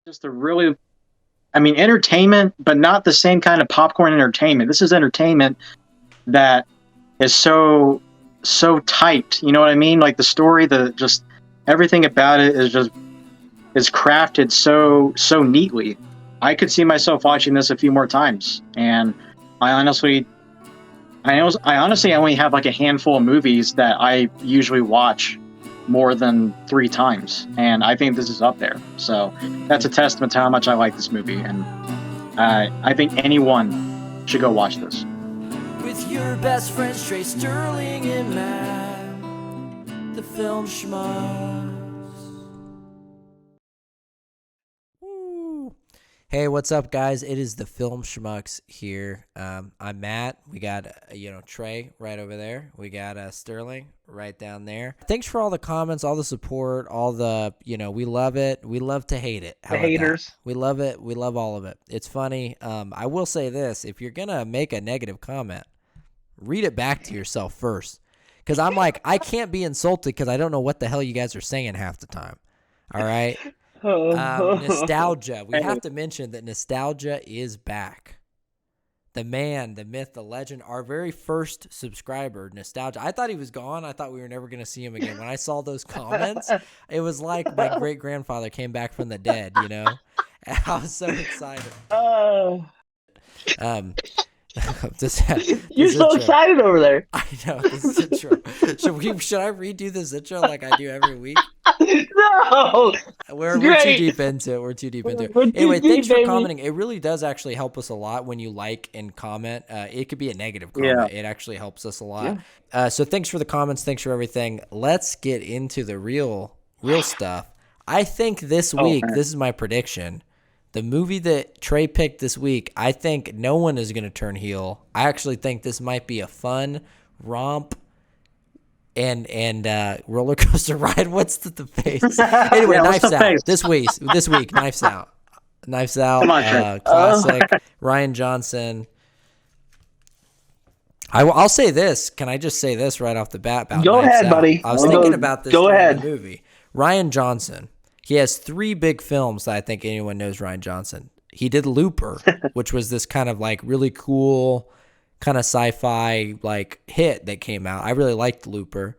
just a really, I mean, entertainment, but not the same kind of popcorn entertainment. This is entertainment that is so tight. You know what I mean? Like the story, the just everything about it is crafted so neatly. I could see myself watching this a few more times, and I honestly, I honestly only have like a handful of movies that I usually watch more than 3 times, and I think this is up there. So that's a testament to how much I like this movie, and I think anyone should go watch this. With your best friends Trey, Sterling, and Matt, the film Schmucks. Woo. Hey, what's up, guys? It is the film Schmucks here. I'm Matt. We got Trey right over there. We got Sterling right down there. Thanks for all the comments, all the support, all the we love it. We love to hate it. The haters. We love it. We love all of it. It's funny. I will say this: if you're gonna make a negative comment, read it back to yourself first, because I'm like, I can't be insulted because I don't know what the hell you guys are saying half the time. All right. Nostalgia. We have to mention that nostalgia is back. The man, the myth, the legend, our very first subscriber, Nostalgia. I thought he was gone. I thought we were never going to see him again. When I saw those comments, it was like my great-grandfather came back from the dead, And I was so excited. You're so excited over there. I know. This is intro. Should I redo this intro like I do every week? No. We're too deep into it. Anyway, thanks for commenting. It really does actually help us a lot when you like and comment. It could be a negative comment. Yeah. It actually helps us a lot. Yeah. So thanks for the comments. Thanks for everything. Let's get into the real stuff. I think this week, this is my prediction. The movie that Trey picked this week, I think no one is going to turn heel. I actually think this might be a fun romp and roller coaster ride. What's the face? Anyway, Knives Out. Face? This week, Knives Out. Knives Out, come on, classic. Rian Johnson. I'll say this. Can I just say this right off the bat about Go Knives ahead, Out? buddy. I was thinking about this movie. Rian Johnson. He has 3 big films that I think anyone knows Rian Johnson. He did Looper, which was this kind of like really cool kind of sci-fi like hit that came out. I really liked Looper.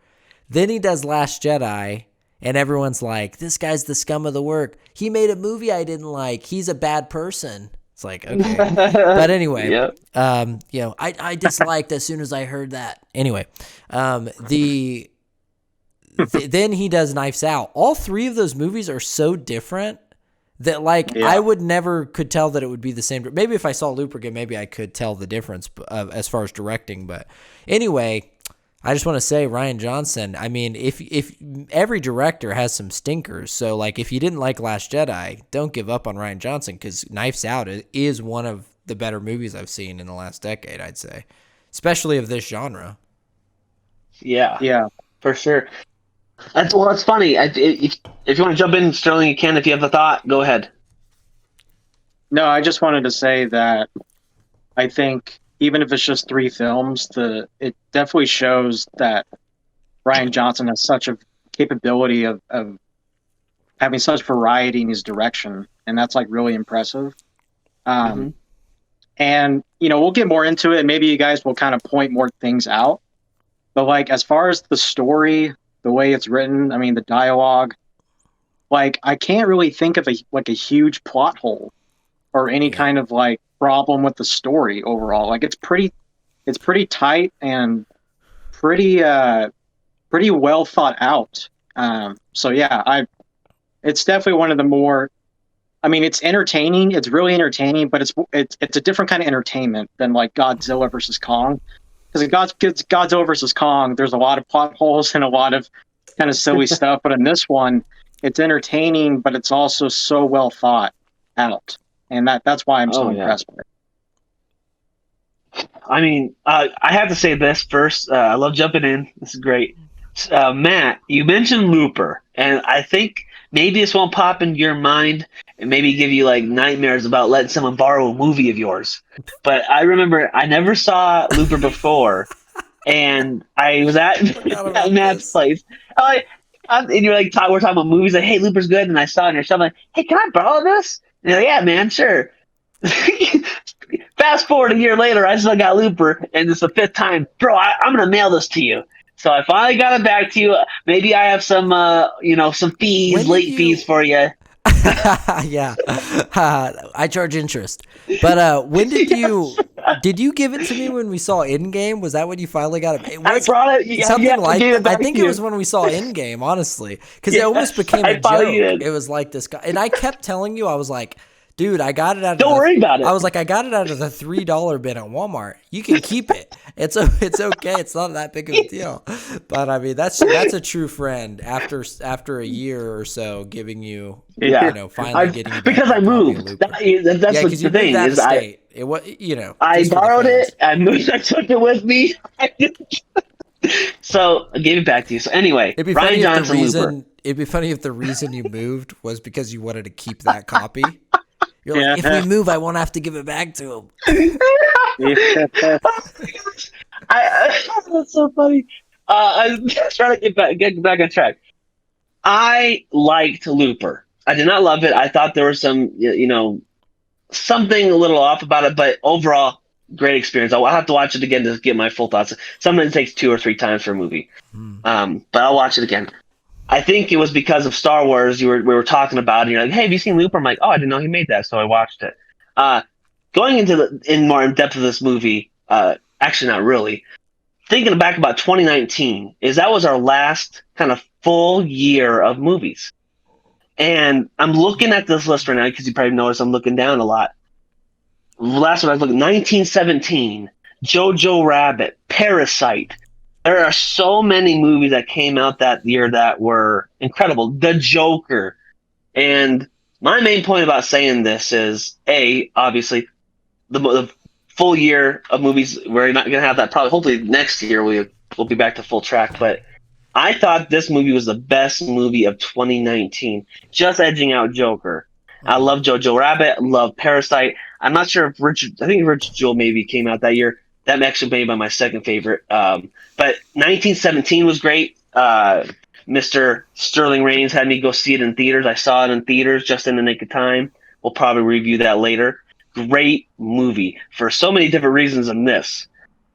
Then he does Last Jedi, and everyone's like, this guy's the scum of the work. He made a movie I didn't like. He's a bad person. It's like, okay. But anyway, yep. I disliked as soon as I heard that. Anyway, then he does Knives Out. All 3 of those movies are so different that I would never could tell that it would be the same. Maybe if I saw Looper again, maybe I could tell the difference as far as directing. But anyway, I just want to say Rian Johnson, I mean, if every director has some stinkers. So if you didn't like Last Jedi, don't give up on Rian Johnson, because Knives Out is one of the better movies I've seen in the last decade, I'd say, especially of this genre. Yeah, for sure. That's funny. If you want to jump in, Sterling, you can. If you have a thought, go ahead. No, I just wanted to say that I think even if it's just 3 films, it definitely shows that Rian Johnson has such a capability of having such variety in his direction, and that's really impressive. And we'll get more into it, and maybe you guys will kind of point more things out. But as far as the story, the way it's written, I mean, the dialogue, I can't really think of a huge plot hole or any kind of problem with the story overall. It's pretty tight and pretty well thought out. So yeah, it's definitely one of the more, I mean, it's entertaining. It's really entertaining, but it's a different kind of entertainment than Godzilla versus Kong. Because Godzilla versus Kong, there's a lot of plot holes and a lot of kind of silly stuff. But in this one, it's entertaining, but it's also so well thought out. And that's why I'm so impressed with it. I mean, I have to say this first. I love jumping in. This is great. Matt, you mentioned Looper, and I think maybe this won't pop into your mind and maybe give you nightmares about letting someone borrow a movie of yours. But I remember I never saw Looper before, and I was at Matt's place. And you're like, we're talking about movies. Like, hey, Looper's good. And I saw it on your shelf. I'm like, hey, can I borrow this? And you're like, yeah, man, sure. Fast forward a year later, I still got Looper, and it's the fifth time, bro. I'm gonna mail this to you. So I finally got it back to you. Maybe I have some, some fees, late fees for you. Yeah, I charge interest. But when did you give it to me when we saw Endgame? Was that when you finally got it? It was I brought it. something like it I think it was when we saw Endgame, honestly, because it almost became a joke. It was like this guy, and I kept telling you, I was like, dude, I got it out of Don't worry about it. I was like, I got it out of the $3 bin at Walmart. You can keep it. It's okay. It's not that big of a deal. But I mean, that's a true friend after a year or so giving you, finally getting you back because I moved. That's the thing is I borrowed it. I moved. I took it with me. So I gave it back to you. So anyway, Rian Johnson Looper. It'd be funny if the reason you moved was because you wanted to keep that copy. You're like, if we move, I won't have to give it back to him. That's so funny. I'm trying to get back on track. I liked Looper. I did not love it. I thought there was some, something a little off about it, but overall, great experience. I'll have to watch it again to get my full thoughts. Sometimes it takes 2 or 3 times for a movie, but I'll watch it again. I think it was because of Star Wars we were talking about, and you're like, hey, have you seen Looper? I'm like, oh, I didn't know he made that, so I watched it. Going in more in depth of this movie, actually not really. Thinking back about 2019, that was our last kind of full year of movies. And I'm looking at this list right now, because you probably noticed I'm looking down a lot. Last one I was looking, 1917, Jojo Rabbit, Parasite. There are so many movies that came out that year that were incredible. The Joker. And my main point about saying this is, obviously, the full year of movies, we're not going to have that probably. Hopefully next year we'll be back to full track. But I thought this movie was the best movie of 2019, just edging out Joker. I love Jojo Rabbit, love Parasite. I'm not sure if I think Richard Jewell maybe came out that year. That actually made by my second favorite. But 1917 was great. Mr. Sterling Reigns had me go see it in theaters. I saw it in theaters just in the nick of time. We'll probably review that later. Great movie for so many different reasons than this.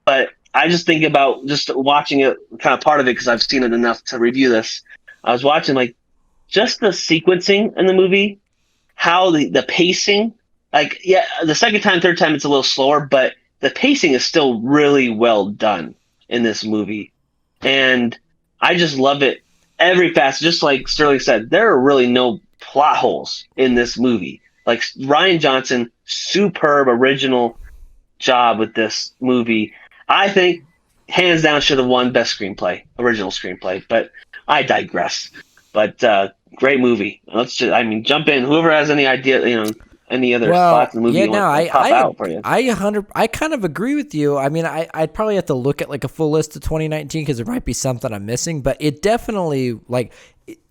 But I just think about just watching it, kind of part of it, because I've seen it enough to review this. I was watching just the sequencing in the movie, how the pacing, the second time, third time it's a little slower, but the pacing is still really well done in this movie. And I just love it every facet. Just like Sterling said, there are really no plot holes in this movie. Like Rian Johnson, superb original job with this movie. I think hands down should have won best screenplay, original screenplay, but I digress. But great movie. Let's jump in. Whoever has any idea, any other spots in the movie pop out for you? I kind of agree with you. I mean, I'd probably have to look at a full list of 2019 because there might be something I'm missing, but it definitely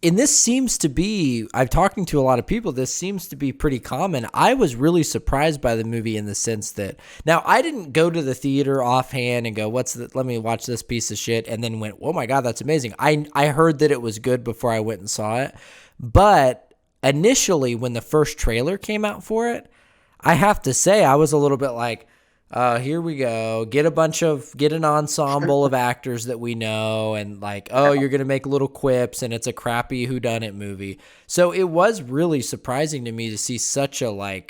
and this seems to be, I'm talking to a lot of people, this seems to be pretty common. I was really surprised by the movie in the sense that, now I didn't go to the theater offhand and go, let me watch this piece of shit, and then went, oh my God, that's amazing. I heard that it was good before I went and saw it, but initially, when the first trailer came out for it, I have to say I was a little bit like, here we go. Get an ensemble of actors that we know, and you're going to make little quips, and it's a crappy whodunit movie. So it was really surprising to me to see such a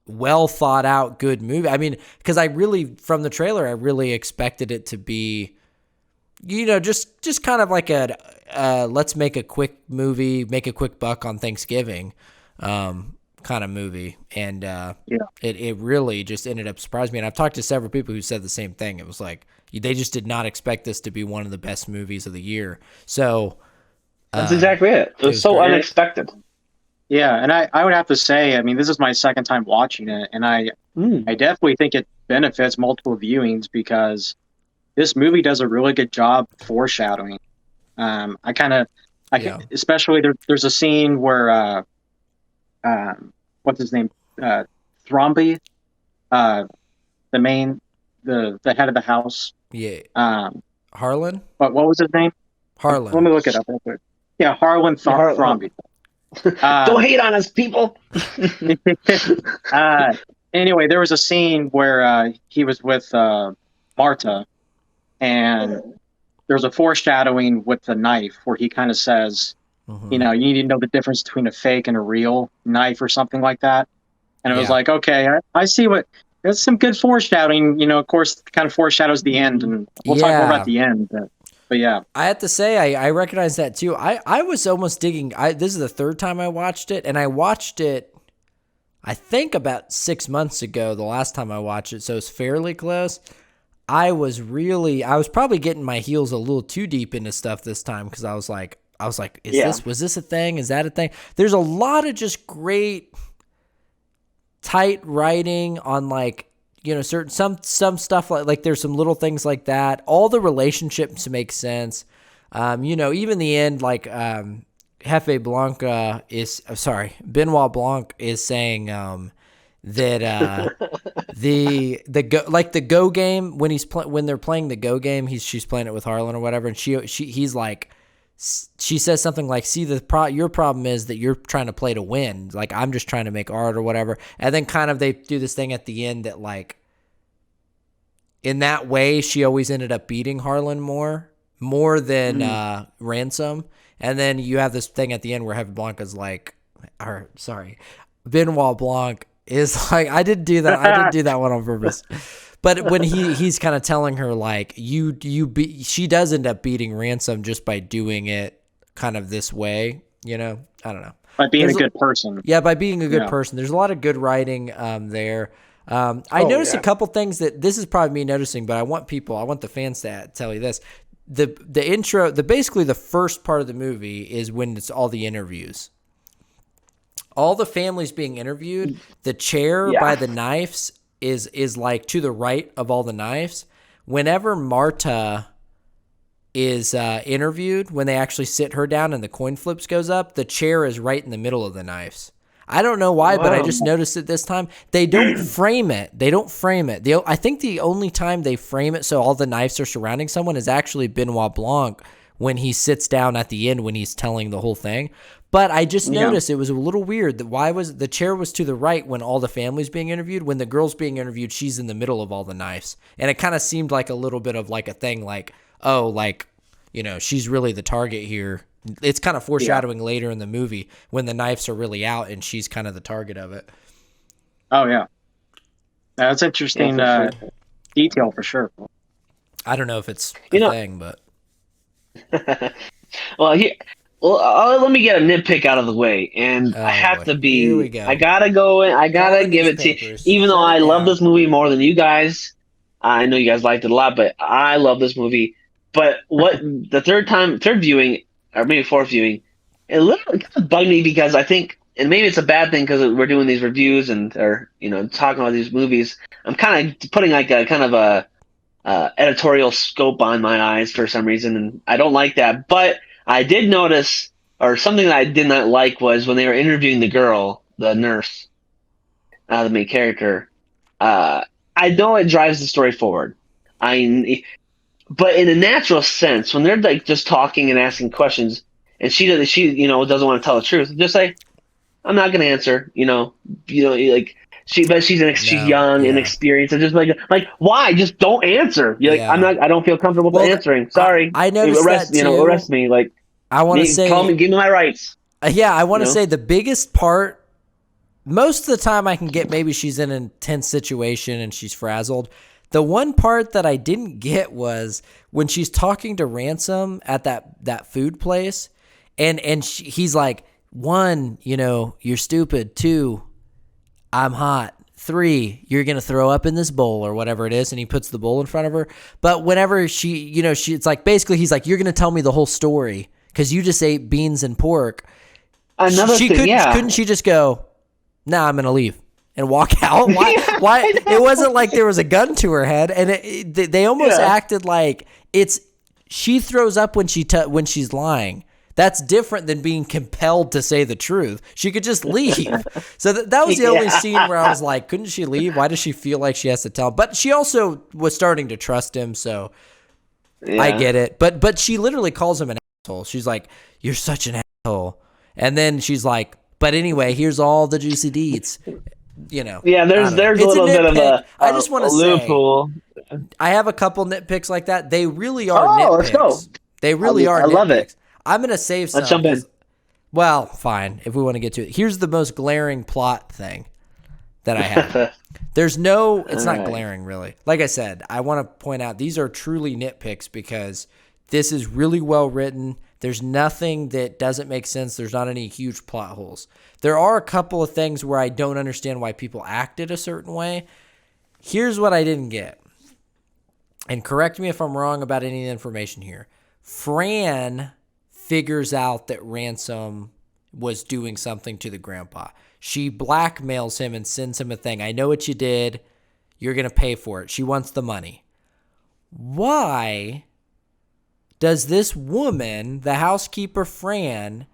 well thought out good movie. I mean, because from the trailer, I really expected it to be, just kind of like let's make a quick movie, make a quick buck on Thanksgiving kind of movie. And it really just ended up surprising me. And I've talked to several people who said the same thing. It was like, they just did not expect this to be one of the best movies of the year. So that's exactly it. It was so great. Unexpected. Yeah, and I would have to say, this is my second time watching it, and I definitely think it benefits multiple viewings because this movie does a really good job foreshadowing. Especially there's a scene where what's his name, Thromby, the head of the house. Yeah. Harlan. What was his name? Harlan. Let me look it up real quick. Yeah, Harlan Thrombey. Don't hate on us, people. uh, anyway, there was a scene where he was with Marta, and there was a foreshadowing with the knife where he kind of says, you need to know the difference between a fake and a real knife or something like that. And it was like, okay, I see what. There's some good foreshadowing. Of course, kind of foreshadows the end, and we'll talk more about the end. But yeah, I have to say, I recognize that too. I was almost digging. This is the third time I watched it, and I watched it, I think about 6 months ago, the last time I watched it, so it's fairly close. I was probably getting my heels a little too deep into stuff this time because I was like, was this a thing? Is that a thing? There's a lot of just great tight writing on certain some stuff like there's some little things like that. All the relationships make sense. Even the end, Benoit Blanc is saying that the go game when they're playing the go game, she's playing it with Harlan or whatever, and he's like, she says something like, see, your problem is that you're trying to play to win. Like, I'm just trying to make art or whatever. And then kind of they do this thing at the end that, like, in that way, she always ended up beating Harlan more than Ransom. And then you have this thing at the end where Benoit Blanc is like, I didn't do that one on purpose. But when he's kind of telling her, like, she does end up beating Ransom just by doing it kind of this way, I don't know. By being a good person. Yeah, by being a good person. There's a lot of good writing there. I noticed a couple things that this is probably me noticing, but I want the fans to tell you this. The intro, basically the first part of the movie is when it's all the interviews. All the families being interviewed, the chair by the knives is like to the right of all the knives. Whenever Marta is interviewed, when they actually sit her down and the coin flips goes up, the chair is right in the middle of the knives. I don't know why, but I just noticed it this time. They don't frame it. I think the only time they frame it so all the knives are surrounding someone is actually Benoit Blanc when he sits down at the end when he's telling the whole thing. But I just noticed it was a little weird that why was the chair was to the right when all the family's being interviewed. When the girl's being interviewed, she's in the middle of all the knives. And it kind of seemed like a little bit of like a thing like, she's really the target here. It's kind of foreshadowing later in the movie when the knives are really out and she's kind of the target of it. Oh, yeah. That's interesting detail for sure. I don't know if it's a thing, but... Well, let me get a nitpick out of the way, and I have to be. Here we go. I gotta go in. I gotta give it to you, even though I love this movie more than you guys. I know you guys liked it a lot, but I love this movie. But what the third viewing, or maybe fourth viewing, it literally kind of bugged me because I think, and maybe it's a bad thing because we're doing these reviews or talking about these movies. I'm kind of putting like a kind of a editorial scope on my eyes for some reason, and I don't like that. But I did notice, or something that I did not like was when they were interviewing the girl, the nurse, the main character. I know it drives the story forward. But in a natural sense, when they're like just talking and asking questions, and she doesn't want to tell the truth, just say, "I'm not going to answer." She's young, inexperienced, and just like why? Just don't answer. You're like, I don't feel comfortable answering. Sorry. I noticed that too. Arrest me. Like, I want to say, give me my rights. I want to say the biggest part. Most of the time, I can get maybe she's in an intense situation and she's frazzled. The one part that I didn't get was when she's talking to Ransom at that food place, and he's like, 1, you're stupid. 2, I'm hot. 3, you're going to throw up in this bowl or whatever it is. And he puts the bowl in front of her. But whenever it's like, basically he's like, you're going to tell me the whole story because you just ate beans and pork. Couldn't she just go, nah, I'm going to leave and walk out? Why? It wasn't like there was a gun to her head. And they almost acted like she throws up when she's lying. That's different than being compelled to say the truth. She could just leave. So that was the only scene where I was like, couldn't she leave? Why does she feel like she has to tell him? But she also was starting to trust him, so I get it. But she literally calls him an asshole. She's like, you're such an asshole. And then she's like, but anyway, here's all the juicy deets. You know. Yeah, there's a It's little bit of nitpick. I a just want to say, loophole. I have a couple nitpicks like that. They really are Let's go. nitpicks. They really are I love nitpicks. it. I'm going to save some. Let's jump in. Well, fine, if we want to get to it. Here's the most glaring plot thing that I have. There's no, it's not glaring really. Like I said, I want to point out these are truly nitpicks because this is really well written. There's nothing that doesn't make sense. There's not any huge plot holes. There are a couple of things where I don't understand why people acted a certain way. Here's what I didn't get. And correct me if I'm wrong about any information here. Fran figures out that Ransom was doing something to the grandpa. She blackmails him and sends him a thing. I know what you did. You're going to pay for it. She wants the money. Why does this woman, the housekeeper Fran,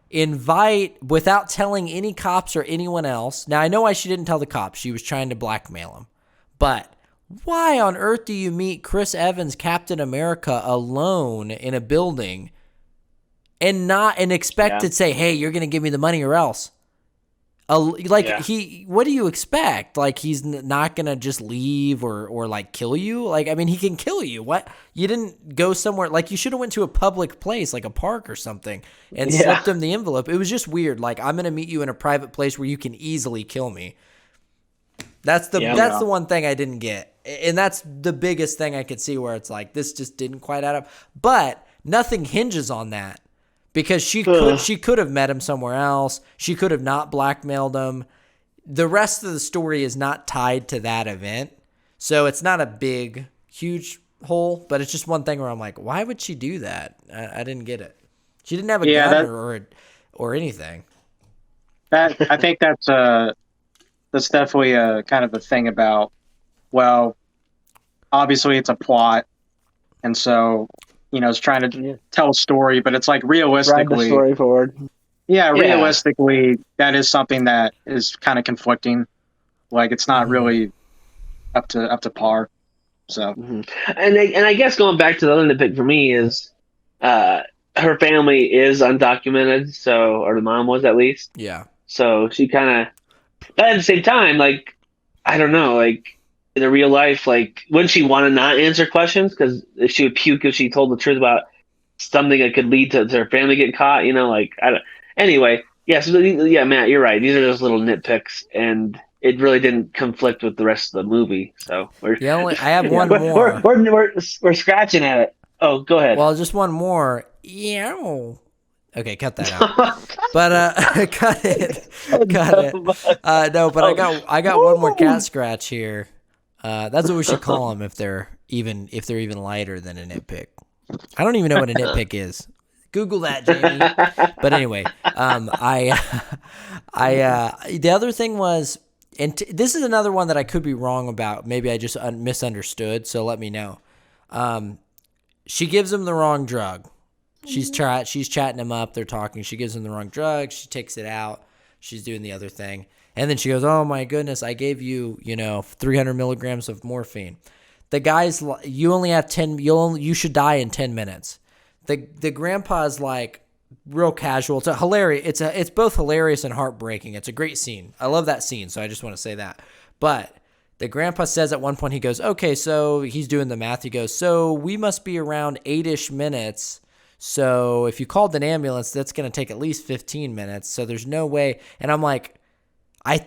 invite, without telling any cops or anyone else? Now, I know why she didn't tell the cops. She was trying to blackmail him. But why on earth do you meet Chris Evans, Captain America, alone in a building and expect to say, hey, you're going to give me the money or else? What do you expect? Like, he's not going to just leave or like kill you? Like, I mean, he can kill you. What? You didn't go somewhere, like you should have went to a public place, like a park or something, and slipped him the envelope. It was just weird. Like, I'm going to meet you in a private place where you can easily kill me. That's the one thing I didn't get. And that's the biggest thing I could see where it's like, this just didn't quite add up. But nothing hinges on that. Because she could have met him somewhere else. She could have not blackmailed him. The rest of the story is not tied to that event. So it's not a big, huge hole, but it's just one thing where I'm like, why would she do that? I didn't get it. She didn't have a gun or anything. I think that's definitely a kind of a thing about, well, obviously it's a plot, and so it's trying to tell a story, but it's like realistically, drive the story forward. Yeah, realistically, that is something that is kind of conflicting. Like, it's not really up to par. So, and I guess going back to the other nitpick for me is, her family is undocumented, or the mom was at least. Yeah. So she kind of, but at the same time, like, I don't know, like, in a real life, like, wouldn't she want to not answer questions? Because she would puke if she told the truth about something that could lead to her family getting caught, like, I don't. Anyway, Matt, you're right. These are just little nitpicks, and it really didn't conflict with the rest of the movie. So I have one more. We're scratching at it. Oh, go ahead. Well, just one more. Yeah. Okay, cut that out. But cut it. No, but I got one more cat scratch here. That's what we should call them if they're even lighter than a nitpick. I don't even know what a nitpick is. Google that, Jamie. But anyway, the other thing was, and this is another one that I could be wrong about. Maybe I just misunderstood. So let me know. She gives him the wrong drug. She's chatting him up. They're talking. She gives him the wrong drug. She takes it out. She's doing the other thing. And then she goes, oh my goodness, I gave you, 300 milligrams of morphine. The guy's, you only have 10, you should die in 10 minutes. The grandpa's like real casual. It's hilarious. It's both hilarious and heartbreaking. It's a great scene. I love that scene. So I just want to say that. But the grandpa says at one point, he goes, okay, so he's doing the math. He goes, so we must be around 8-ish minutes. So if you called an ambulance, that's going to take at least 15 minutes. So there's no way. And I'm like,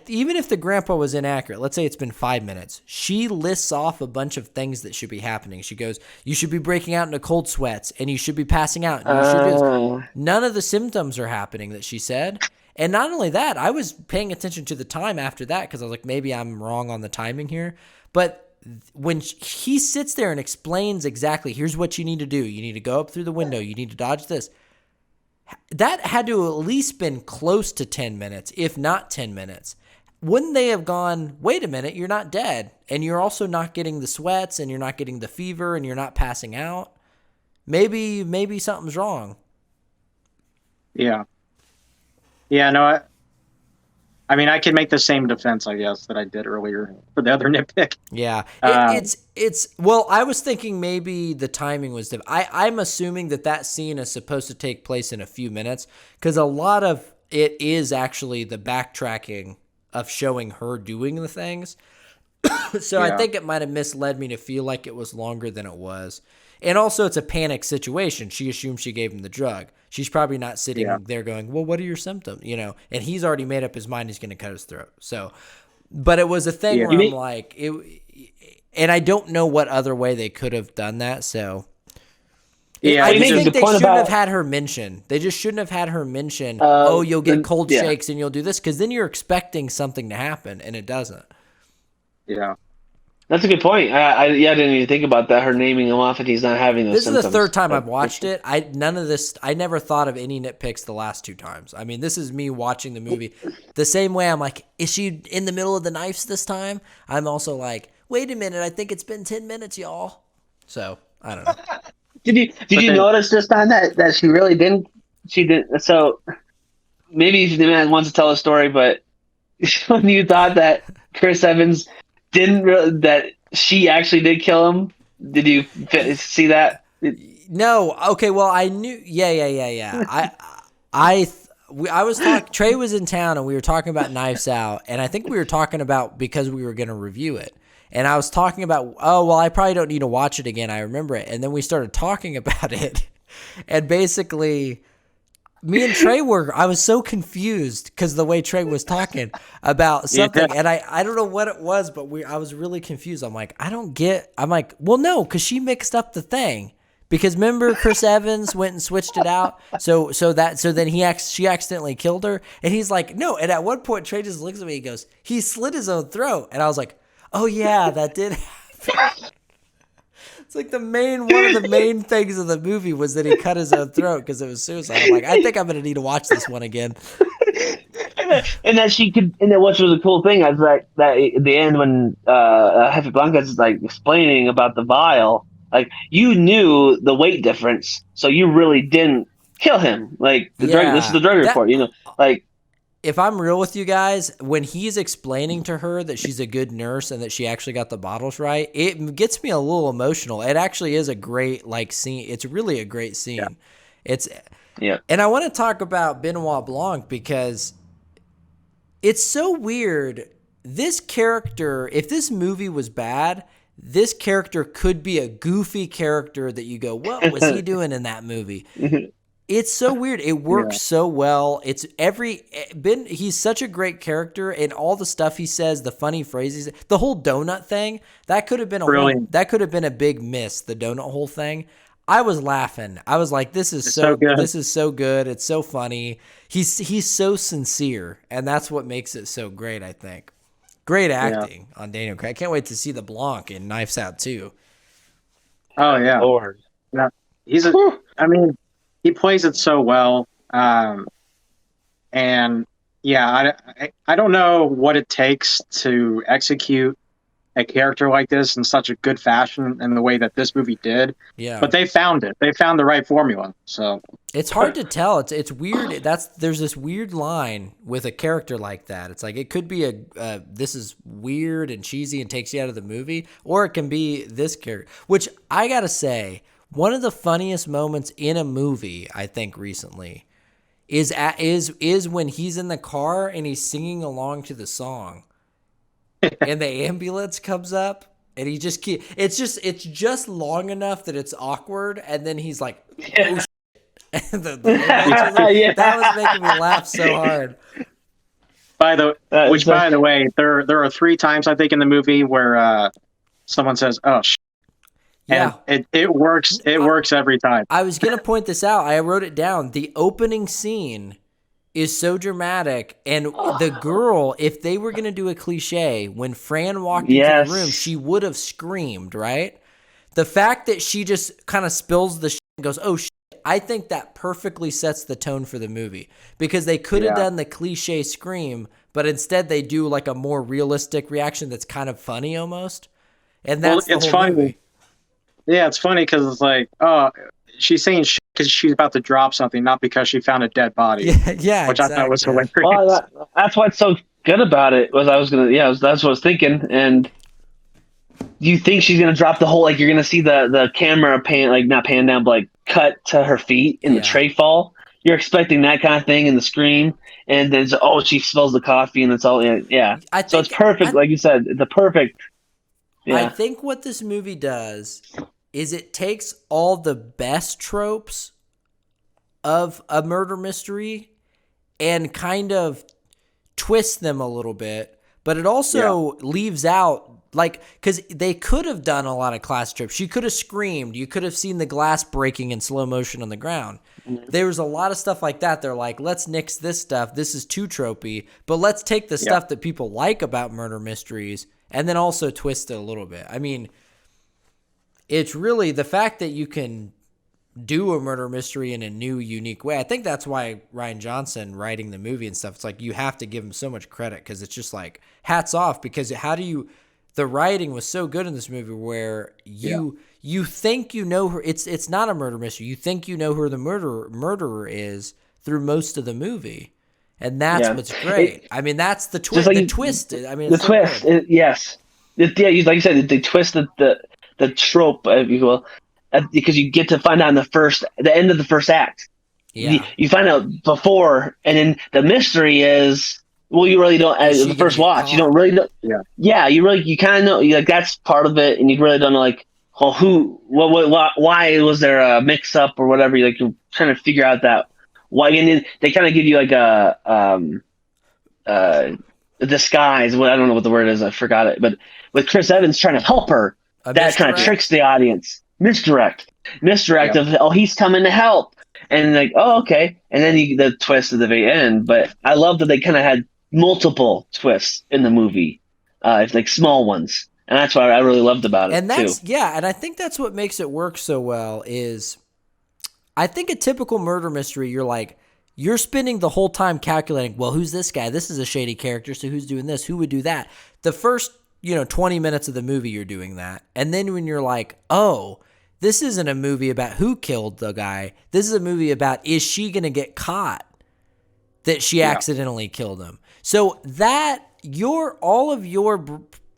even if the grandpa was inaccurate, let's say it's been 5 minutes, she lists off a bunch of things that should be happening. She goes, you should be breaking out into cold sweats, and you should be passing out. And you should do this. None of the symptoms are happening that she said. And not only that, I was paying attention to the time after that because I was like, maybe I'm wrong on the timing here. But when he sits there and explains exactly, here's what you need to do. You need to go up through the window. You need to dodge this. That had to at least been close to 10 minutes, if not 10 minutes. Wouldn't they have gone, wait a minute, you're not dead, and you're also not getting the sweats, and you're not getting the fever, and you're not passing out? Maybe something's wrong. Yeah. Yeah, no, I mean, I can make the same defense, I guess, that I did earlier for the other nitpick. Yeah, it's well. I was thinking maybe the timing was different. I'm assuming that scene is supposed to take place in a few minutes because a lot of it is actually the backtracking of showing her doing the things. So I think it might have misled me to feel like it was longer than it was. And also, it's a panic situation. She assumes she gave him the drug. She's probably not sitting there going, well, what are your symptoms? You know, and he's already made up his mind he's going to cut his throat. So, but it was a thing where I'm like, and I don't know what other way they could have done that. So, I think they shouldn't have had her mention. They just shouldn't have had her mention, you'll get cold shakes and you'll do this, because then you're expecting something to happen, and it doesn't. Yeah. That's a good point. I didn't even think about that. Her naming him off and he's not having those symptoms. This is the third time I've watched it. I never thought of any nitpicks the last two times. I mean, this is me watching the movie the same way. I'm like, is she in the middle of the knives this time? I'm also like, wait a minute, I think it's been 10 minutes, y'all. So, I don't know. Did you notice this time that she really didn't? She didn't. So maybe the man wants to tell a story, but when you thought that Chris Evans that she actually did kill him, did you see that? No. Okay. Well, I knew. Yeah. I was talking. Trey was in town, and we were talking about Knives Out, and I think we were talking about because we were going to review it. And I was talking about, I probably don't need to watch it again. I remember it. And then we started talking about it. And basically, me and Trey I was so confused because the way Trey was talking about something. Yeah. And I don't know what it was, but I was really confused. I'm like, I'm like, well, no, because she mixed up the thing. Because remember, Chris Evans went and switched it out. So then she accidentally killed her. And he's like, no. And at one point, Trey just looks at me and goes, he slit his own throat. And I was like, oh yeah, that did happen. It's like one of the main things of the movie was that he cut his own throat because it was suicide. I'm like, I think I'm gonna need to watch this one again. And that she could, and then what was a cool thing, I was like that at the end when Jefe Blanca is like explaining about the vial, like you knew the weight difference, so you really didn't kill him. Like drug, this is the drug report, you know, like. If I'm real with you guys, when he's explaining to her that she's a good nurse and that she actually got the bottles right, it gets me a little emotional. It actually is a great scene. It's really a great scene. Yeah. And I want to talk about Benoit Blanc because it's so weird. This character, if this movie was bad, this character could be a goofy character that you go, what was he doing in that movie? It's so weird. It works so well. He's such a great character, and all the stuff he says, the funny phrases, the whole donut thing, that could have been a big miss, the donut whole thing. I was laughing. I was like, this is so good. This is so good. It's so funny. He's so sincere, and that's what makes it so great, I think. Great acting on Daniel Craig. I can't wait to see the Blanc in Knives Out too. Oh yeah. Lord. Yeah. He plays it so well. And yeah, I don't know what it takes to execute a character like this in such a good fashion in the way that this movie did. Yeah. But they found it. They found the right formula. So it's hard to tell. It's weird. There's this weird line with a character like that. It's like it could be this is weird and cheesy and takes you out of the movie, or it can be this character, which I got to say, one of the funniest moments in a movie, I think, recently is when he's in the car and he's singing along to the song, and the ambulance comes up, and he just it's just long enough that it's awkward, and then he's like, oh shit. That was making me laugh so hard. By the way, there are 3 times I think in the movie where someone says, "Oh shit." Yeah, and it works. It works every time. I was gonna point this out. I wrote it down. The opening scene is so dramatic, and the girl, if they were gonna do a cliche, when Fran walked into the room, she would have screamed, right? The fact that she just kind of spills the shit and goes, "Oh shit," I think that perfectly sets the tone for the movie, because they could have done the cliche scream, but instead they do like a more realistic reaction that's kind of funny almost, and that's the whole funny. movie. Yeah, it's funny because it's like, she's saying shit because she's about to drop something, not because she found a dead body. Yeah, which exactly. I thought was hilarious. Well, that's why it's so good about it was that's what I was thinking. And do you think she's gonna drop the whole, like, you're gonna see the camera pan, like, not pan down, but like cut to her feet in the tray fall? You're expecting that kind of thing in the scream, and then she spills the coffee, and it's all So it's perfect, like you said, the perfect. I think what this movie does is it takes all the best tropes of a murder mystery and kind of twists them a little bit, but it also leaves out, like, because they could have done a lot of class tropes. She could have screamed. You could have seen the glass breaking in slow motion on the ground. There was a lot of stuff like that. They're like, let's nix this stuff. This is too tropey, but let's take the stuff that people like about murder mysteries and then also twist it a little bit. I mean, it's really the fact that you can do a murder mystery in a new, unique way. I think that's why Rian Johnson writing the movie and stuff, it's like you have to give him so much credit because it's just like hats off, because the writing was so good in this movie where you think you know her. It's not a murder mystery. You think you know who the murderer is through most of the movie. And that's what's great. I mean, that's the twist. Like the twist. I mean, it's the twist. Yes. Like you said, they twisted the trope, if you will, because you get to find out in the end of the first act. Yeah. You find out before, and then the mystery is, well, you really don't. As the first watch, you don't really know. Yeah. You kind of know. Like, that's part of it, and you really don't know, like, why was there a mix up or whatever. You're trying to figure out that why, and then they kind of give you like a disguise. Well, I don't know what the word is. I forgot it. But with Chris Evans trying to help her, that kind of tricks the audience. Misdirect of, he's coming to help, and like, okay, and then the twist at the very end. But I love that they kind of had multiple twists in the movie, like small ones, and that's what I really loved about it. And that's too. and I think that's what makes it work so well. Is I think a typical murder mystery, you're spending the whole time calculating, well, who's this guy? This is a shady character, so who's doing this? Who would do that? The first 20 minutes of the movie, you're doing that, and then when you're like, oh, this isn't a movie about who killed the guy. This is a movie about, is she going to get caught that she accidentally killed him? So that all of your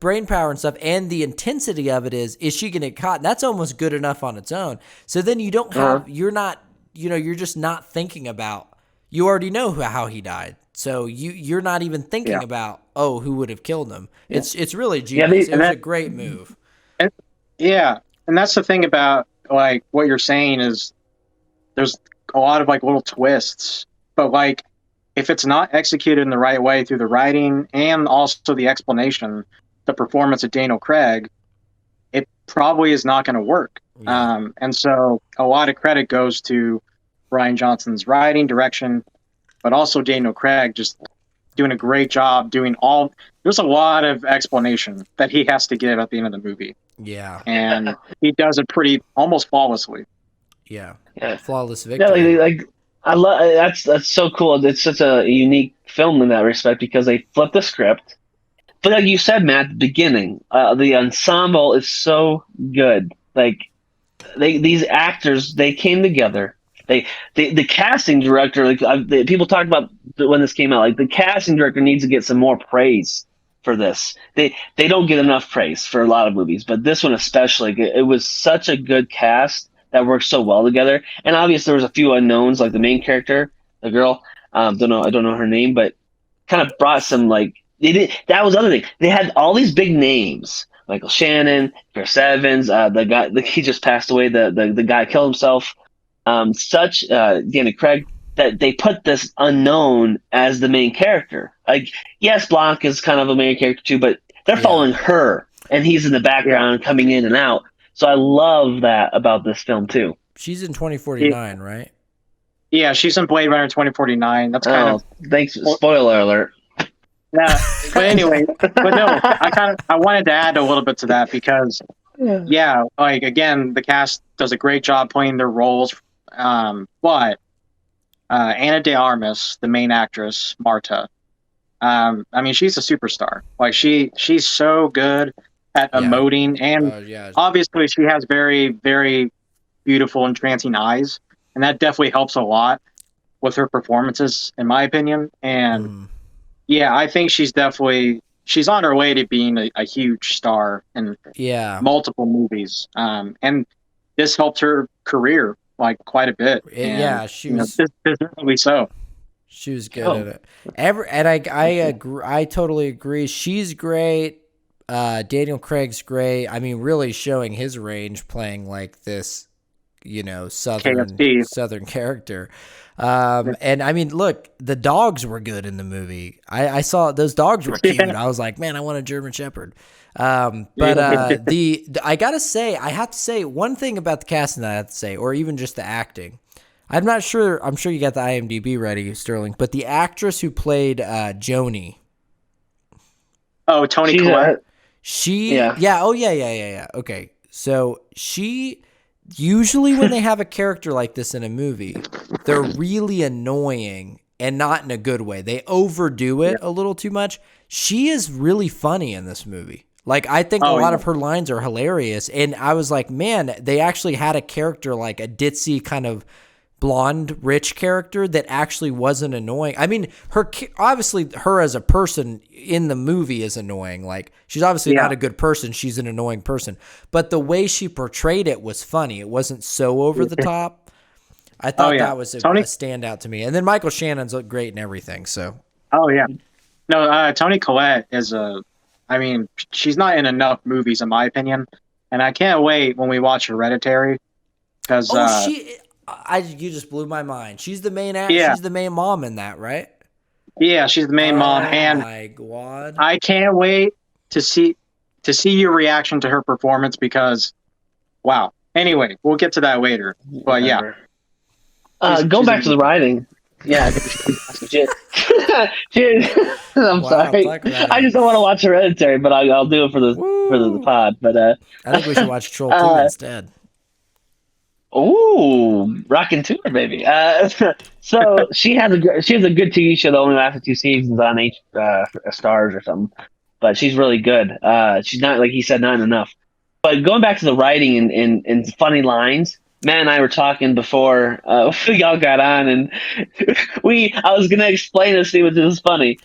brain power and stuff and the intensity of it is she going to get caught? And that's almost good enough on its own. So then you don't have, you're not, you're just not thinking about, you already know how he died. So you're not even thinking about, who would have killed him. It's really genius. It was a great move. And that's the thing about, like, what you're saying is there's a lot of, like, little twists, but, like, if it's not executed in the right way through the writing and also the explanation, the performance of Daniel Craig, it probably is not going to work. And so a lot of credit goes to Rian Johnson's writing, direction, but also Daniel Craig just doing a great job there's a lot of explanation that he has to give at the end of the movie. Yeah. And he does it almost flawlessly. Yeah. Flawless victory. Yeah, I love that's so cool. It's such a unique film in that respect because they flip the script. But like you said, Matt, at the beginning, the ensemble is so good. Like these actors, they came together. The casting director, people talked about when this came out, like the casting director needs to get some more praise for this. They don't get enough praise for a lot of movies, but this one especially, it was such a good cast that worked so well together. And obviously there was a few unknowns, like the main character, the girl, I don't know her name, but kind of brought some, like, that was the other thing. They had all these big names, Michael Shannon, Chris Evans, the guy, he just passed away, the guy killed himself. Daniel Craig, that they put this unknown as the main character. Like, yes, Blanc is kind of a main character too, but they're following her, and he's in the background coming in and out. So I love that about this film too. She's in 2049, right? Yeah, she's in Blade Runner 2049. That's kind of thanks. Spoiler alert. Yeah, but anyway, no, I wanted to add a little bit to that because like, again, the cast does a great job playing their roles. But Ana de Armas, the main actress, Marta, I mean, she's a superstar. Like, she's so good at emoting, and obviously she has very, very beautiful, entrancing eyes, and that definitely helps a lot with her performances, in my opinion. And Yeah, I think she's on her way to being a huge star in Yeah. multiple movies. And this helped her career like quite a bit, and Yeah, she was deservedly so. she was good at Oh, it. And I agree, I totally agree. She's great. Daniel Craig's great. I mean, really showing his range playing like this, KFC. southern character. And I mean, look, the dogs were good in the movie. I saw those dogs were cute. Yeah, I was like, man, I want a German Shepherd. yeah, But I gotta say, I have to say one thing about the casting that I have to say, or even just the acting. I'm not sure. I'm sure you got the IMDb ready, Sterling. But the actress who played Joni, Oh, Tony she's Collette. yeah. Oh yeah. Okay, so she usually when they have a character like this in a movie, they're really annoying and not in a good way. They overdo Yeah. it a little too much. She is really funny in this movie. Like I think a Oh lot yeah. of her lines are hilarious, and I was like, man, they actually had a character like a ditzy kind of blonde rich character that actually wasn't annoying. I mean, obviously her as a person in the movie is annoying. Like she's obviously Yeah. not a good person. She's an annoying person. But the way she portrayed it was funny. It wasn't so over the top. I Oh thought yeah. that was a Tony. standout to me. And then Michael Shannon's looked great and everything. So Oh yeah. No, Tony Collette is a. I mean, she's not in enough movies, in my opinion, and I can't wait when we watch Hereditary because oh, you just blew my mind. She's the main yeah, she's the main mom in that, right? yeah, she's the main mom, Oh and my god. I can't wait to see your reaction to her performance because wow. Anyway, we'll get to that later, but yeah, Whatever. Going she's back to the amazing. writing. Yeah, shit. Shit. I'm Wow, sorry. talk about I it. just don't want to watch Hereditary, but I'll do it for the Woo! pod. But I think we should watch Troll 2 uh, instead. ooh, rockin' tour, baby. So she has a good TV show that only lasted 2 seasons on Stars or something, but she's really good. She's not like he said, not enough. But going back to the writing and funny lines, Matt and I were talking before we all got on, and I was gonna explain this to you, which is funny.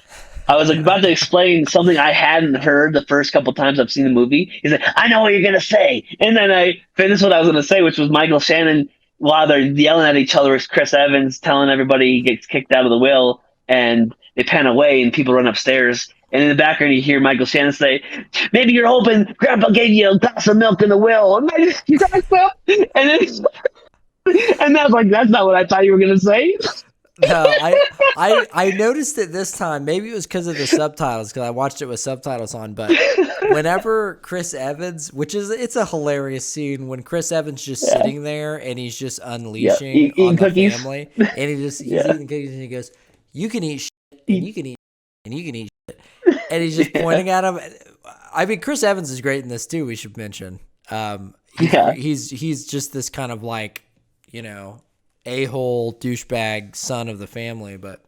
I was about to explain something I hadn't heard the first couple times I've seen the movie. He's like, I know what you're gonna say, and then I finished what I was gonna say, which was Michael Shannon while they're yelling at each other. Is Chris Evans telling everybody he gets kicked out of the will, and they pan away, and people run upstairs. And in the background, you hear Michael Shannon say, "Maybe you're hoping Grandpa gave you a glass of milk in the will." And then, and I was like, "That's not what I thought you were gonna say." No, I noticed it this time. Maybe it was because of the subtitles, because I watched it with subtitles on. But whenever Chris Evans, it's a hilarious scene when Chris Evans just Yeah, sitting there and he's just yeah. unleashing on Eating the cookies. family, and he's Yeah, eating cookies and he goes, "You can eat shit, and Eat- you can eat, and you can eat," and he's just yeah, pointing at him. I mean, Chris Evans is great in this too. We should mention. yeah. He's just this kind of like, you know, a-hole douchebag son of the family, but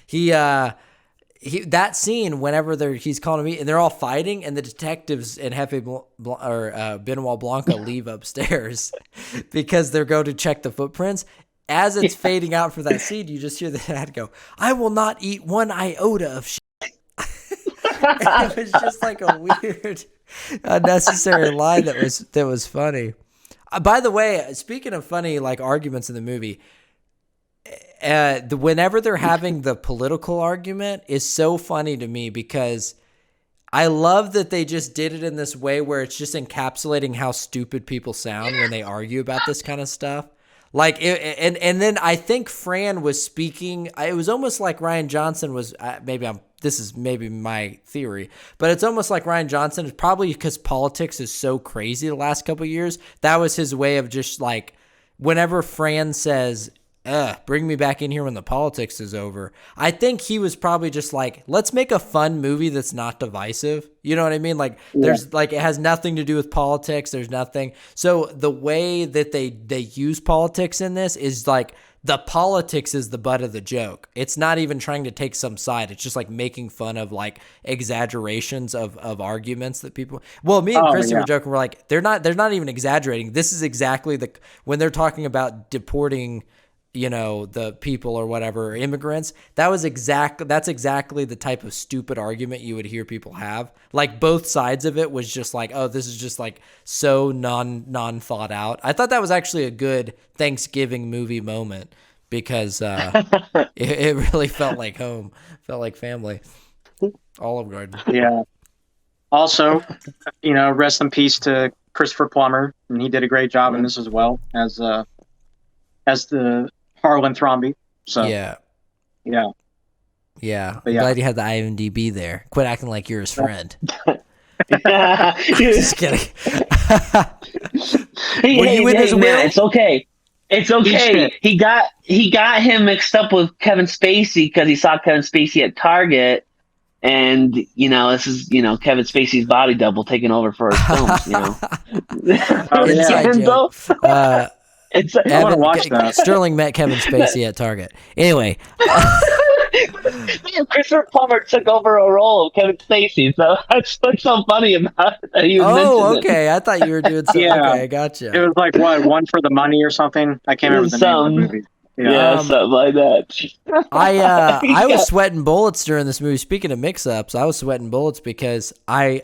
he that scene whenever he's calling me and they're all fighting and the detectives and Benoit Blanca leave upstairs because they're going to check the footprints. As it's fading out for that scene, you just hear the dad go, "I will not eat one iota of shit." And it was just like a weird, unnecessary line that was funny. By the way, speaking of funny like arguments in the movie, whenever they're having the political argument is so funny to me because I love that they just did it in this way where it's just encapsulating how stupid people sound when they argue about this kind of stuff. Like and then I think Fran was speaking. It was almost like Rian Johnson was. This is maybe my theory, but it's almost like Rian Johnson is probably because politics is so crazy the last couple of years. That was his way of just like whenever Fran says, bring me back in here when the politics is over. I think he was probably just like, let's make a fun movie that's not divisive. You know what I mean? Like Yeah. there's like, it has nothing to do with politics. There's nothing. So the way that they use politics in this is like the politics is the butt of the joke. It's not even trying to take some side. It's just like making fun of like exaggerations of arguments that people, well, me and Oh Chrissy yeah. were joking. We're like, they're not even exaggerating. This is exactly when they're talking about deporting the people or whatever, immigrants. That's exactly the type of stupid argument you would hear people have. Like both sides of it was just like, oh, this is just like so non thought out. I thought that was actually a good Thanksgiving movie moment because it really felt like home, felt like family. Olive Garden. Yeah. Also, rest in peace to Christopher Plummer, and he did a great job in this as well as the Harlan Thrombey. So yeah. But I'm yeah. glad you had the IMDb there. Quit acting like you're his friend. Yeah. Just kidding. Were you in his will? It's okay. It's okay. He got him mixed up with Kevin Spacey because he saw Kevin Spacey at Target, and this is Kevin Spacey's body double taking over for his films. Oh, Inside joke. I want to watch that. Sterling met Kevin Spacey at Target. Anyway. Christopher Plummer took over a role of Kevin Spacey, so that's what's so funny about it. Okay. I thought you were doing something. Yeah. Okay, I gotcha. It was like, what, One for the Money or something? I can't remember the name of the movie. Yeah, something like that. I was sweating bullets during this movie. Speaking of mix-ups, I was sweating bullets because I'm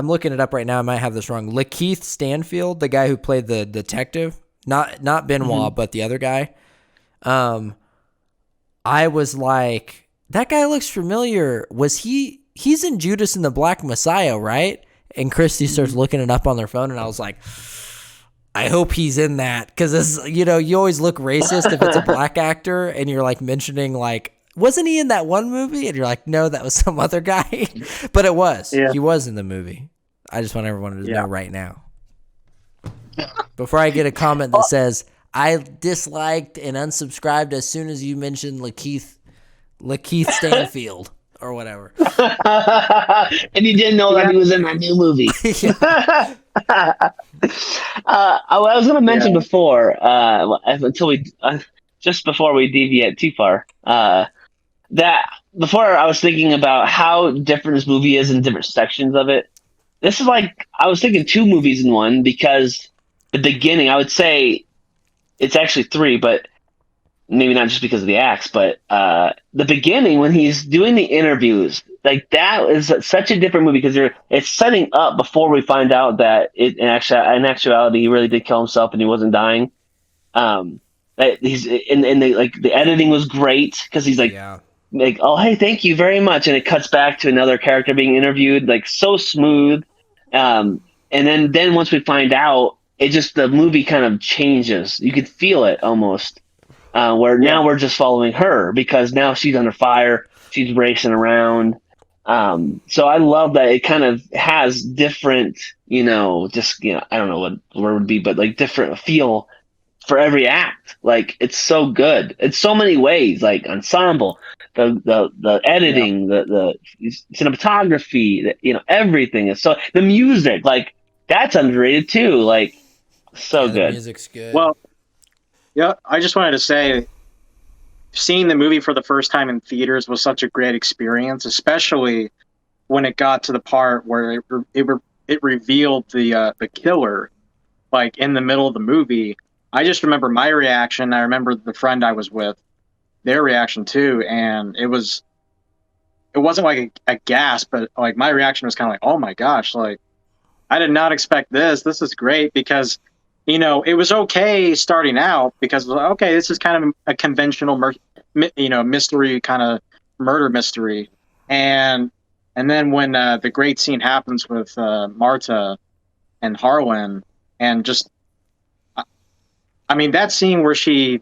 looking it up right now. I might have this wrong. Lakeith Stanfield, the guy who played the detective, not Benoit, but the other guy. I was like, that guy looks familiar. He's in Judas and the Black Messiah, right? And Christy starts looking it up on their phone, and I was like, I hope he's in that. Because, you always look racist if it's a black actor, and you're like mentioning like, wasn't he in that one movie? And you're like, no, that was some other guy. But it was. Yeah. He was in the movie. I just want everyone to know right now. Before I get a comment that says, I disliked and unsubscribed as soon as you mentioned Lakeith Stanfield or whatever. And you didn't know that he was in that new movie. I was going to mention before, just before we deviate too far, that before I was thinking about how different this movie is in different sections of it. This is like, I was thinking 2 movies in one, because the beginning, I would say, it's actually 3, but maybe not just because of the acts, but the beginning when he's doing the interviews, like that is such a different movie because it's setting up before we find out that in actuality he really did kill himself and he wasn't dying. He's the editing was great because he's like, oh hey, thank you very much, and it cuts back to another character being interviewed, like so smooth. And then once we find out, the movie kind of changes. You could feel it almost. Where now we're just following her because now she's under fire. She's racing around. So I love that it kind of has different, I don't know what the word would be, but like different feel for every act. Like it's so good. It's so many ways, like ensemble, the editing, the cinematography, everything is so, the music, like that's underrated too. Like so good. The music's good. Well, yeah, I just wanted to say, seeing the movie for the first time in theaters was such a great experience, especially when it got to the part where it revealed the killer, like in the middle of the movie. I just remember my reaction. I remember the friend I was with, their reaction too, and it wasn't like a gasp, but like my reaction was kind of like, oh my gosh, like I did not expect this. This is great because. It was okay starting out because, okay, this is kind of a conventional, mystery kind of murder mystery. And then when the great scene happens with Marta and Harlan and just, I mean, that scene where she,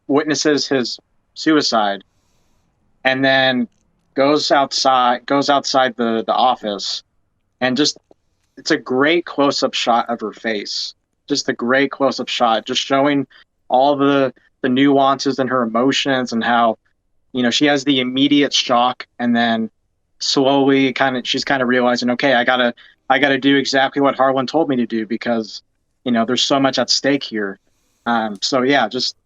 witnesses his suicide and then goes outside the office and just, it's a great close-up shot of her face. Just a great close-up shot, just showing all the nuances in her emotions and how, she has the immediate shock and then slowly she's kind of realizing, okay, I gotta do exactly what Harlan told me to do because, there's so much at stake here. So yeah, just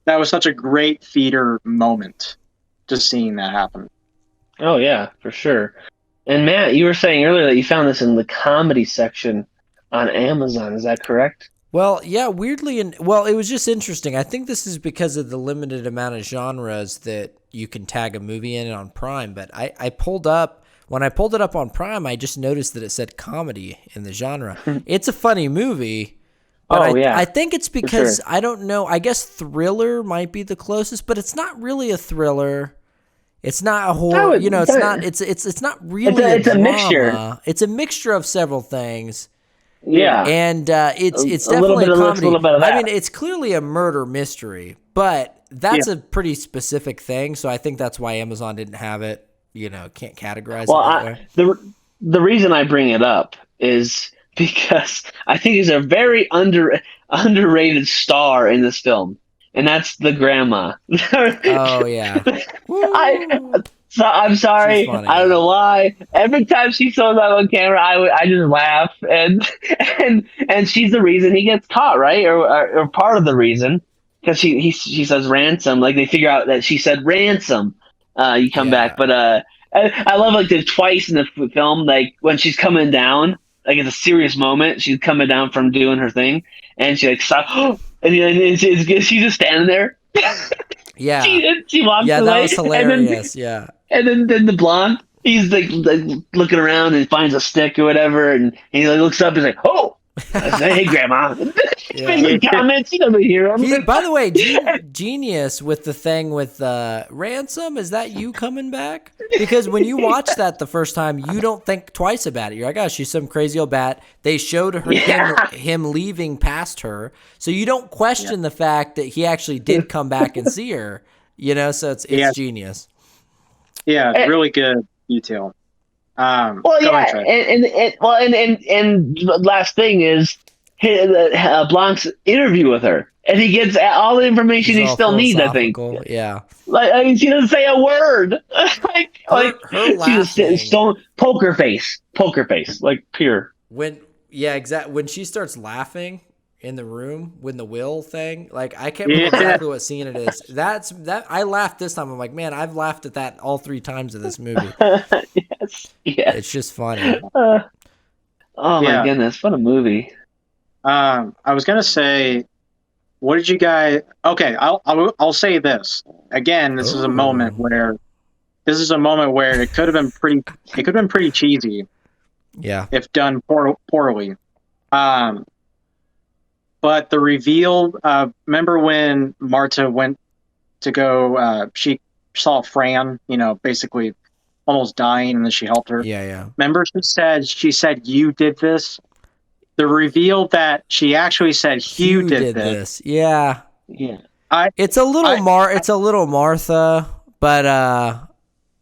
that was such a great theater moment, just seeing that happen. Oh yeah, for sure. And Matt, you were saying earlier that you found this in the comedy section on Amazon. Is that correct? Well, yeah, weirdly, it was just interesting. I think this is because of the limited amount of genres that you can tag a movie in on Prime. But when I pulled it up on Prime, I just noticed that it said comedy in the genre. It's a funny movie, but I think it's because I don't know. I guess thriller might be the closest, but it's not really a thriller. It's not a horror. It's not. It's not really. It's a mixture. It's a mixture of several things. Yeah, and it's definitely a comedy. I mean, it's clearly a murder mystery, but that's a pretty specific thing. So I think that's why Amazon didn't have it. Can't categorize it that way. The reason I bring it up is because I think he's a very underrated star in this film, and that's the grandma. Oh yeah. I'm sorry. Funny, I don't know why. Every time she shows up on camera, I just laugh, and she's the reason he gets caught, right? Or part of the reason, because she says ransom. Like they figure out that she said ransom. You come back, but I love like the twice in the film, like when she's coming down, like it's a serious moment. She's coming down from doing her thing, and she like stop, and she's just standing there. Yeah, she walks away. Yeah, that was hilarious. And then the blonde, he's like looking around and finds a stick or whatever, and he like looks up and he's like, "Oh, I say, hey, grandma." He's making comments. He doesn't hear him. By the way, genius with the thing with ransom. Is that you coming back? Because when you watch that the first time, you don't think twice about it. You're like, "Oh, she's some crazy old bat." They showed her him leaving past her, so you don't question the fact that he actually did come back and see her. So it's genius. Yeah, really good detail. And last thing is Blanc's interview with her, and he gets all the information he still needs. I think. Yeah. Like she doesn't say a word. her she's stone poker face, like pure. When she starts laughing in the room when the will thing, like I can't remember exactly what scene it is. That I laughed this time. I'm like, man, I've laughed at that all 3 times of this movie. Yes. It's just funny. Oh my goodness, what a movie! I was gonna say, what did you guys? Okay, I'll say this again. This is a moment where it could have been pretty. It could have been pretty cheesy. Yeah. If done poorly. But the reveal, remember when Marta went to go, she saw Fran, basically almost dying, and then she helped her. Yeah. Remember she said, "You did this?" The reveal that she actually said, Hugh did this. Yeah. Yeah. It's a little Martha, but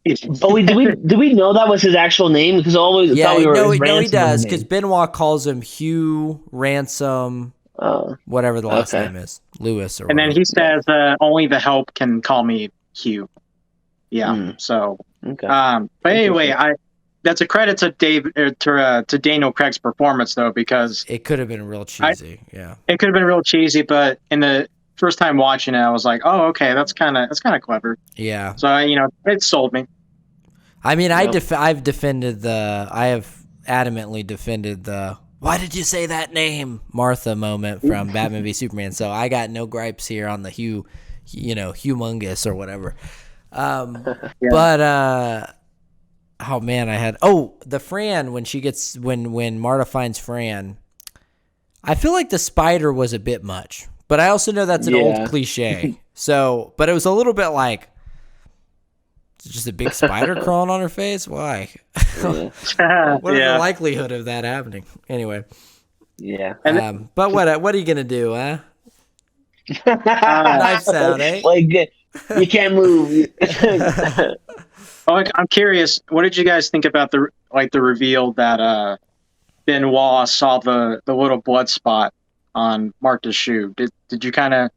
do we know that was his actual name? Because I always thought we were. No, he does, because Benoit calls him Hugh Ransom. Whatever the last name is, Lewis or. And then he says, "Only the help can call me Hugh." Yeah. So. Okay. But anyway, that's a credit to to Daniel Craig's performance, though, because it could have been real cheesy. It could have been real cheesy, but in the first time watching it, I was like, "Oh, okay, that's kind of clever." Yeah. So it sold me. I mean, I have adamantly defended the "why did you say that name" Martha moment from Batman v Superman. So I got no gripes here on the humongous or whatever. But oh man, the Fran when Marta finds Fran. I feel like the spider was a bit much, but I also know that's an old cliche. So, but it was a little bit like, just a big spider crawling on her face? Why? What is the likelihood of that happening? Anyway. Yeah. But what are you going to do, huh? Knife sound, eh? Like, you can't move. I'm curious, what did you guys think about the reveal that Benoit saw the little blood spot on Martha's shoe? Did you kind of...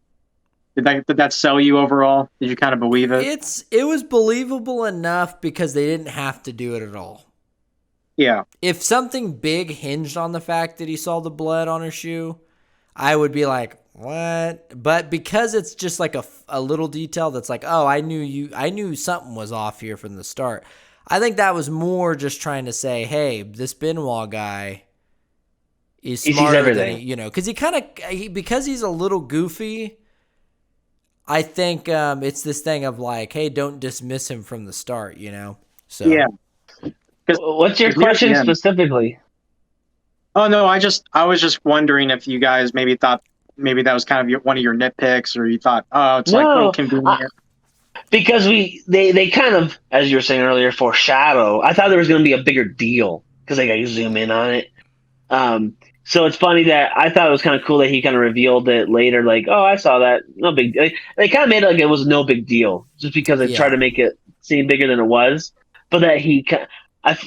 Did that sell you overall? Did you kind of believe it? It was believable enough because they didn't have to do it at all. Yeah. If something big hinged on the fact that he saw the blood on her shoe, I would be like, what? But because it's just like a little detail that's like, oh, I knew something was off here from the start. I think that was more just trying to say, hey, this Benoit guy He's He sees smarter than everything. he, because because he's a little goofy. I think it's this thing of like, hey, don't dismiss him from the start, So Yeah. What's your Near the question end. specifically? Oh no, I was just wondering if you guys maybe thought maybe that was kind of one of your nitpicks, or you thought, oh, it's like a little No, convenient. because they kind of, as you were saying earlier, foreshadow. I thought there was going to be a bigger deal because they got you zoom in on it. So it's funny that I thought it was kind of cool that he kind of revealed it later, like, oh, I saw that, no big. They kind of made it like it was no big deal, just because they tried yeah, to make it seem bigger than it was. But that I,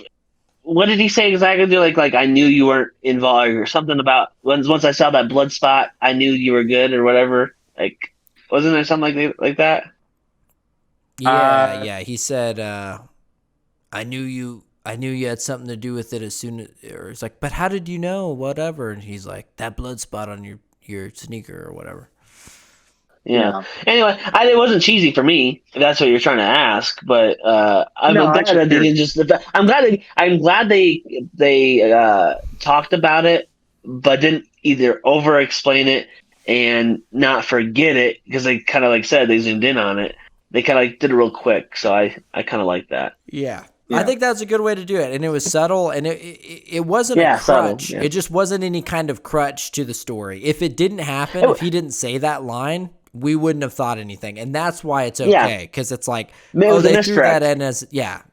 what did he say exactly? Like I knew you weren't involved, or something about once I saw that blood spot, I knew you were good, or whatever. Like, wasn't there something like that? Uh, yeah. He said, I knew you had something to do with it as soon as, or it's like, but how did you know? Whatever. And he's like, that blood spot on your sneaker or whatever. Yeah. yeah. Anyway, it wasn't cheesy for me, if that's what you're trying to ask. But I'm No, I glad just that they hear. didn't just. I'm glad they talked about it, but didn't either over explain it and not forget it, because they kind of, like said, they zoomed in on it. They kind of like did it real quick, so I kind of like that. Yeah. I Yeah. think that's a good way to do it. And it was subtle, and it wasn't a Yeah, subtle. crutch. Yeah. It just wasn't any kind of crutch to the story. If it didn't happen, It, if he didn't say that line, we wouldn't have thought anything. And that's why it's yeah, okay, because it's like, it oh, was a they threw that misdirect. in as,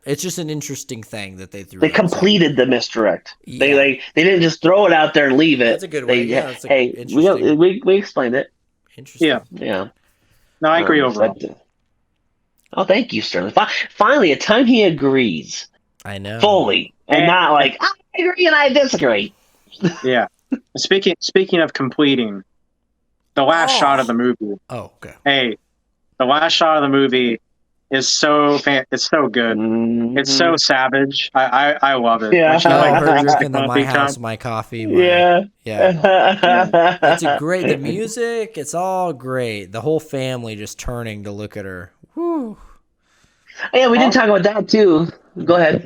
it's just an interesting thing that they threw They in. So, completed the misdirect. yeah, They didn't just throw it out there and leave that's it. a good way. They Yeah, that's a hey, interesting. we explained it. Yeah. Interesting. Yeah. No, I agree overall. But oh, thank you, Sterling. Finally, a time he agrees I know. fully, and not like I agree and I disagree. Yeah. Speaking of completing, the last shot of the Oh. movie. Oh, okay. Hey, the last shot of the movie is it's so good. It's so Mhm. savage. I love it. When she's like Oh, her Yeah. the drinking my coffee cup. house, my coffee, Yeah. yeah. Yeah. It's a great, the music, it's all great. The whole family just turning to look at her. Whew. Yeah, we didn't Also, talk about that too. Go ahead.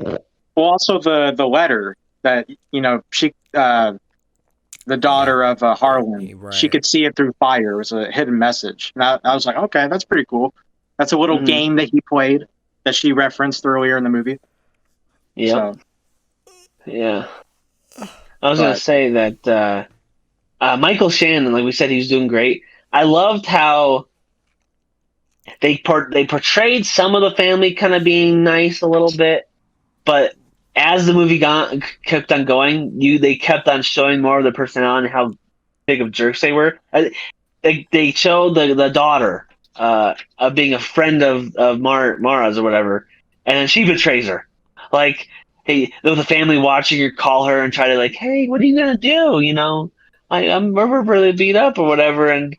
well, also the letter that she the Yeah. daughter of Harlan, You're she right. could see it through fire. It was a hidden message. And I was like, okay, that's pretty cool. That's a little Hmm. game that he played that she referenced earlier in the movie. Yep. So, Yeah. I was gonna but say that Michael Shannon, like we said, he was doing great. I loved how they portrayed some of the family kind of being nice a little bit, but as the movie kept on going, they kept on showing more of the personality and how big of jerks they were. They showed the daughter of being a friend of Mara's or whatever, and she betrays her. Like, hey, there was a family watching her call her and try to, like, hey, what are you gonna do? We're really beat up or whatever, and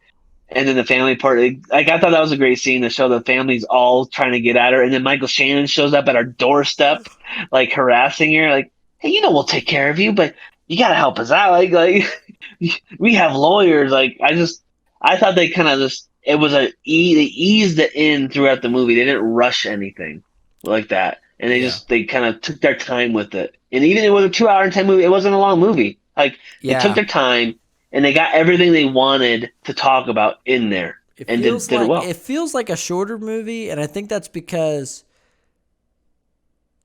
then the family part, like, I thought that was a great scene to show the families all trying to get at her, and then Michael Shannon shows up at our doorstep, like harassing her, like, hey, we'll take care of you, but you gotta help us out, like we have lawyers. Like, I thought they kind of just it was they eased it in throughout the movie. They didn't rush anything like that, and Yeah. they kind of took their time with it. And even it was a 2 hour and 10 movie. It wasn't a long movie. Like, they took Yeah. their time and they got everything they wanted to talk about in there, It and feels did it like well. it feels like a shorter movie, and I think that's because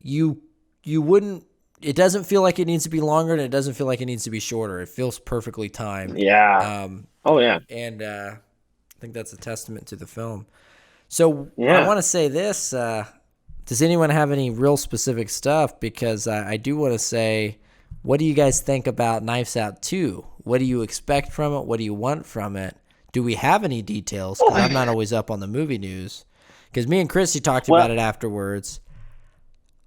you wouldn't. It doesn't feel like it needs to be longer, and it doesn't feel like it needs to be shorter. It feels perfectly timed. Yeah. Oh yeah. And I think that's a testament to the film. So I Yeah. want to say this. Does anyone have any real specific stuff? Because I do want to say, what do you guys think about Knives Out 2? What do you expect from it? What do you want from it? Do we have any details? Because I'm not always up on the movie news. Because me and Chrissy talked about it afterwards.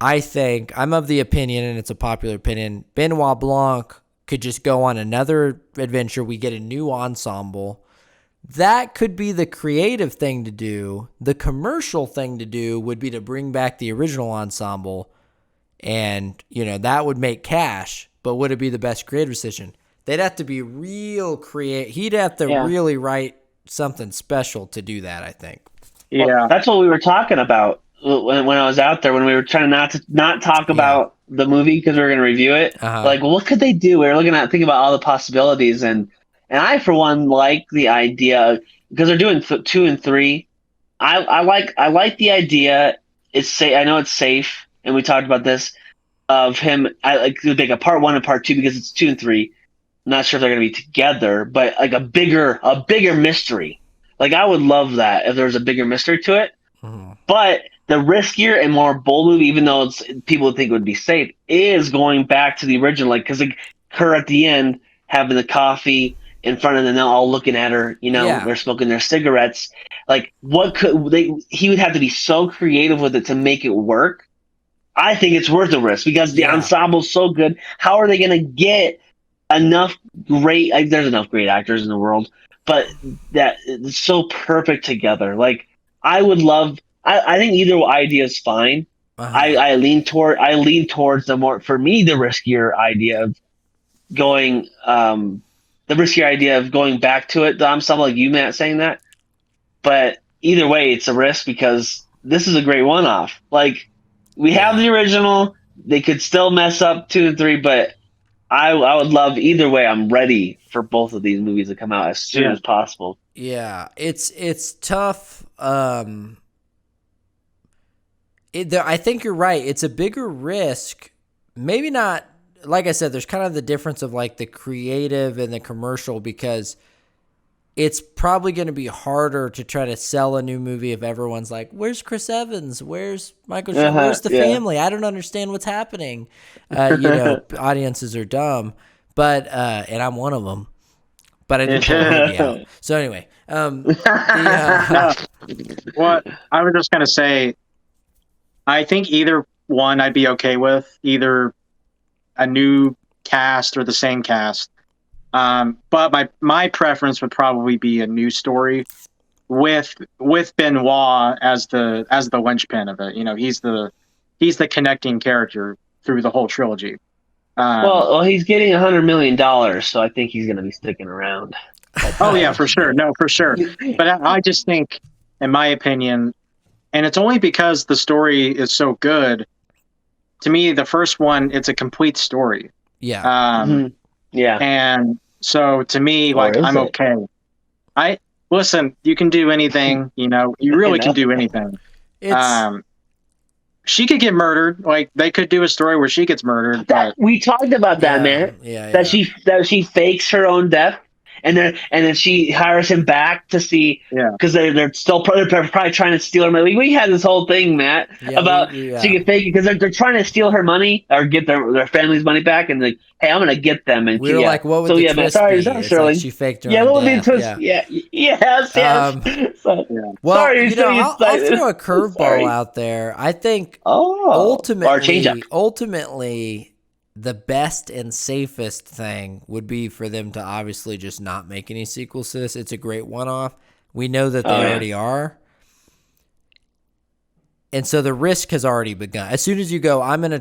I think, I'm of the opinion, and it's a popular opinion, Benoit Blanc could just go on another adventure. We get a new ensemble. That could be the creative thing to do. The commercial thing to do would be to bring back the original ensemble, and, that would make cash. But would it be the best creative decision? They'd have to be real creative. He'd have to really write something special to do that, I think. Well, yeah, that's what we were talking about when I was out there, when we were trying not to talk Yeah. about the movie because we were going to review it. Like, well, what could they do? We were thinking about all the possibilities, and I for one like the idea because they're doing 2 and 3. I like the idea. I know it's safe, and we talked about this of him. I like to make a part 1 and part 2 because it's 2 and 3. I'm not sure if they're going to be together, but like a bigger mystery. Like I would love that if there was a bigger mystery to it. But the riskier and more bold movie, even though people would think it would be safe, is going back to the original. Like because her at the end having the coffee in front of them, all looking at her. They're smoking their cigarettes. Like what could they? He would have to be so creative with it to make it work. I think it's worth the risk because the ensemble's so good. How are they going to get enough great? There's enough great actors in the world, but that it's so perfect together. Like I would love. I think either idea is fine. I lean towards the more, for me, the riskier idea of going back to it. I'm something like you, Matt, saying that. But either way, it's a risk because this is a great one-off. Like we have the original, they could still mess up 2 and 3, but I would love either way. I'm ready for both of these movies to come out as soon as possible. Yeah, it's tough. I think you're right. It's a bigger risk. Maybe not. Like I said, there's kind of the difference of like the creative and the commercial because it's probably going to be harder to try to sell a new movie if everyone's like, "Where's Chris Evans? Where's Michael? Where's the family? I don't understand what's happening." Audiences are dumb, but and I'm one of them. But I didn't pull a movie out. So anyway, what I was just going to say. I think either one I'd be okay with, either a new cast or the same cast. But my preference would probably be a new story with Benoit as the linchpin of it. He's the connecting character through the whole trilogy. Well, he's getting $100 million, so I think he's going to be sticking around. Oh yeah, for sure. No, for sure. But I just think, in my opinion. And it's only because the story is so good. To me, the first one, it's a complete story. Yeah. Yeah. And so to me, like, I'm okay. Listen, you can do anything, you really can do anything. She could get murdered. Like they could do a story where she gets murdered. But we talked about that, man. That she fakes her own death. And then she hires him back to see because they're probably trying to steal her money. We had this whole thing, Matt, about she can fake it because they're trying to steal her money or get their family's money back, and like, hey, I'm gonna get them. And we were like, what would the twist be? It's like she faked her own what would death. The twist? Yes. Well, sorry, I'll throw a curveball out there. I think ultimately. The best and safest thing would be for them to obviously just not make any sequels to this. It's a great one-off. We know that they already are. And so the risk has already begun. As soon as you go, I'm gonna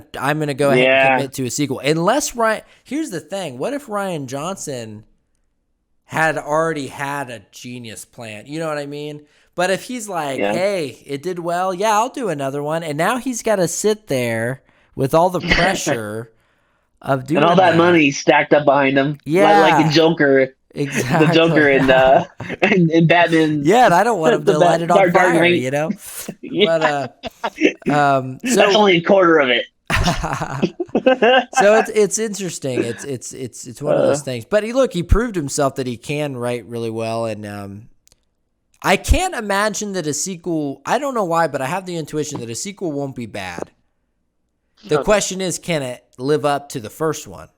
go ahead and commit to a sequel. Unless here's the thing. What if Rian Johnson had already had a genius plan? You know what I mean? But if he's like, hey, it did well, I'll do another one. And now he's got to sit there with all the pressure of doing and all that money stacked up behind him, like the Joker, exactly. The Joker in Batman. Yeah, and I don't want him to light it on fire, But so that's only a quarter of it. So it's interesting. It's one of those things. But he proved himself that he can write really well, and I can't imagine that a sequel. I don't know why, but I have the intuition that a sequel won't be bad. The question is, can it live up to the first one?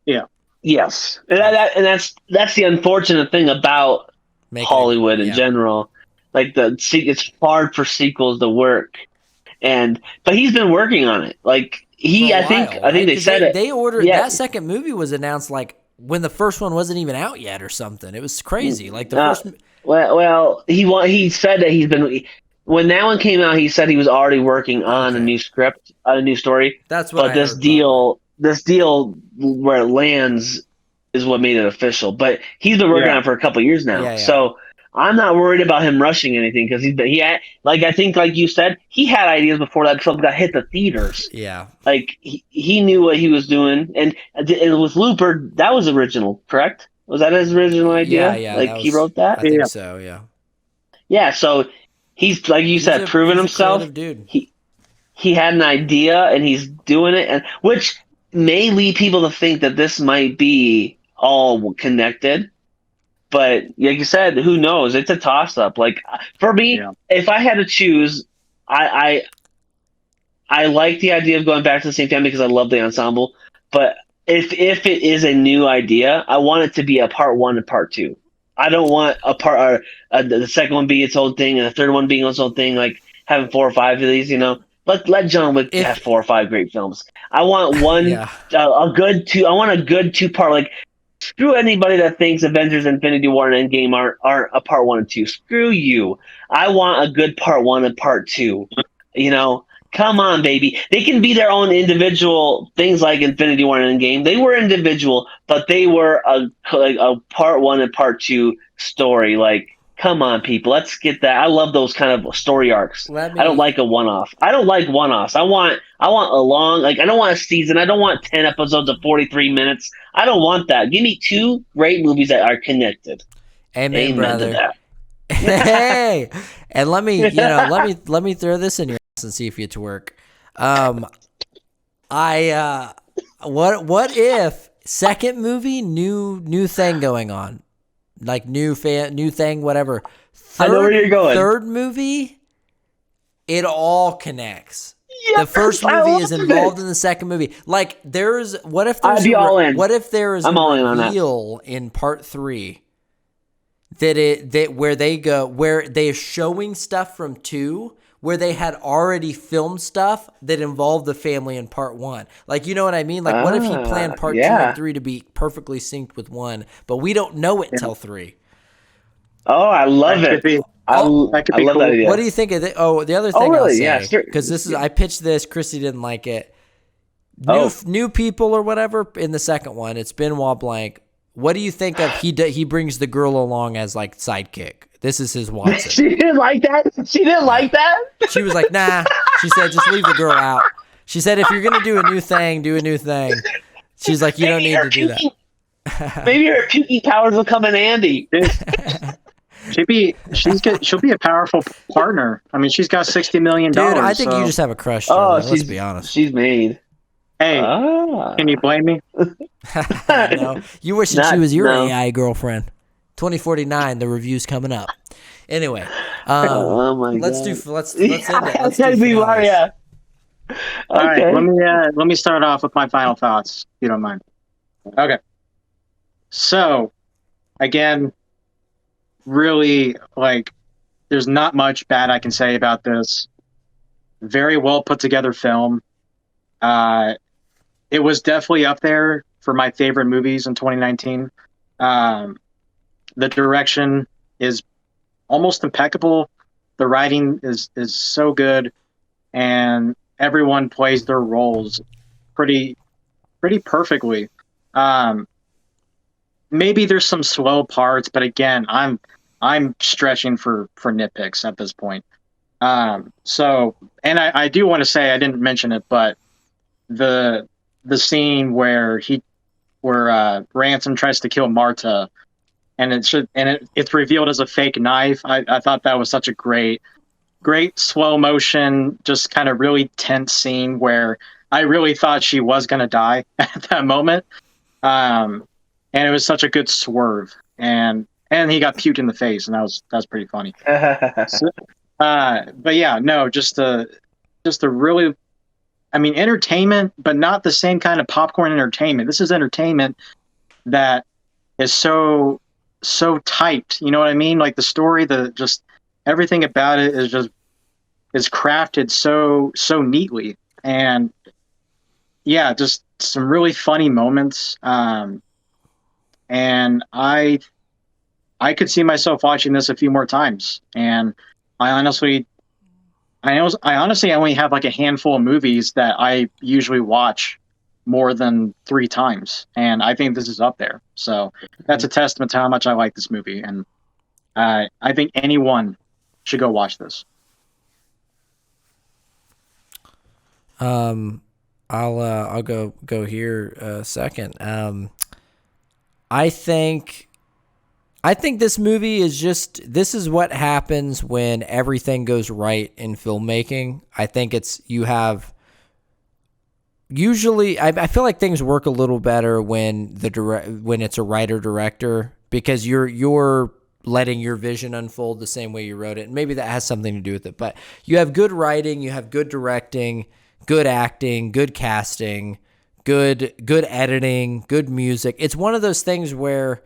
Yeah. Yes, and that's the unfortunate thing about Hollywood in general. Like it's hard for sequels to work, but he's been working on it. Like I think they said they ordered that second movie was announced like when the first one wasn't even out yet or something. It was crazy. Like the first. Well, he said that he's been. When that one came out, he said he was already working on a new script, a new story. That's what. But this deal where it lands is what made it official. But he's been working on it for a couple of years now. So I'm not worried about him rushing anything because he had, like, I think, like you said, he had ideas before that film got hit the theaters. Yeah. Like he knew what he was doing, and with Looper, that was original, correct? Was that his original idea? Yeah, Like that he was, wrote that? I think so, yeah. Yeah. So he's, like you said, proven He's a himself. creative dude. He had an idea and he's doing it, and which may lead people to think that this might be all connected. But like you said, who knows? It's a toss up. Like for me, if I had to choose, I I like the idea of going back to the same family because I love the ensemble. But if it is a new idea, I want it to be a part one and part two. I don't want a part or the second one being its own thing and the third one being its own thing. Like having 4 or 5 of these, Let John Wick have 4 or 5 great films. I want a good two. I want a good 2-part. Like screw anybody that thinks Avengers: Infinity War and Endgame aren't a part 1 and 2. Screw you. I want a good part 1 and part 2. Come on, baby. They can be their own individual things like Infinity War and Endgame. They were individual, but they were a part 1 and part 2 story. Like, come on, people. Let's get that. I love those kind of story arcs. I don't like a one-off. I don't like one-offs. I want a long, like, I don't want a season. I don't want 10 episodes of 43 minutes. I don't want that. Give me 2 great movies that are connected. Amen, brother. To that. Hey, and let me throw this in your ass and see if it's work. What if second movie new thing going on, like new thing, whatever. I know where you're going. Third movie, it all connects. Yes, the first movie is involved in the second movie. Like what if there's a reveal in part 3? Where they're showing stuff from 2 where they had already filmed stuff that involved the family in part 1. Like, you know what I mean? Like, what if he planned part 2 and 3 to be perfectly synced with 1, but we don't know it till 3? Oh, I love it. I love cool. that idea. What do you think of it? Oh, the other thing really? I'll say, Yeah, sure. because I pitched this, Chrissy didn't like it. New people or whatever in the second one. It's Benoit Blanc. What do you think of he brings the girl along as like sidekick? This is his Watson. She didn't like that? She didn't like that? She was like, nah. She said, just leave the girl out. She said, if you're going to do a new thing, do a new thing. She's like, you don't need to do that. Maybe her puking powers will come in handy. She'll be a powerful partner. I mean, she's got $60 million. Dude, I think you just have a crush. Let's be honest. She's made. Hey, can you blame me? No, you wish that she was your AI girlfriend. 2049, the review's coming up. Anyway, let's end it. Let's do Maria. All right, let me start off with my final thoughts, if you don't mind. Okay. So, again, really, there's not much bad I can say about this. Very well put together film. It was definitely up there for my favorite movies in 2019. The direction is almost impeccable. The writing is so good, and everyone plays their roles pretty perfectly. Maybe there's some slow parts, but again, I'm stretching for nitpicks at this point. So, and I do want to say, I didn't mention it, but the scene where Ransom tries to kill Marta, and it's revealed as a fake knife. I thought that was such a great slow motion, just kind of really tense scene where I really thought she was gonna die at that moment. And it was such a good swerve, and he got puked in the face, and that was pretty funny. But yeah, no, just a really, I mean, entertainment, but not the same kind of popcorn entertainment. This is entertainment that is so tight. You know what I mean? Like the story, just everything about it is crafted so neatly, and yeah, just some really funny moments. And I could see myself watching this a few more times. And I honestly only have like a handful of movies that I usually watch more than 3 times, and I think this is up there. So that's a testament to how much I like this movie. And I think anyone should go watch this. I'll go here second. I think this movie is this is what happens when everything goes right in filmmaking. I think usually I feel like things work a little better when when it's a writer director, because you're letting your vision unfold the same way you wrote it. And maybe that has something to do with it, but you have good writing, you have good directing, good acting, good casting, good editing, good music. It's one of those things where,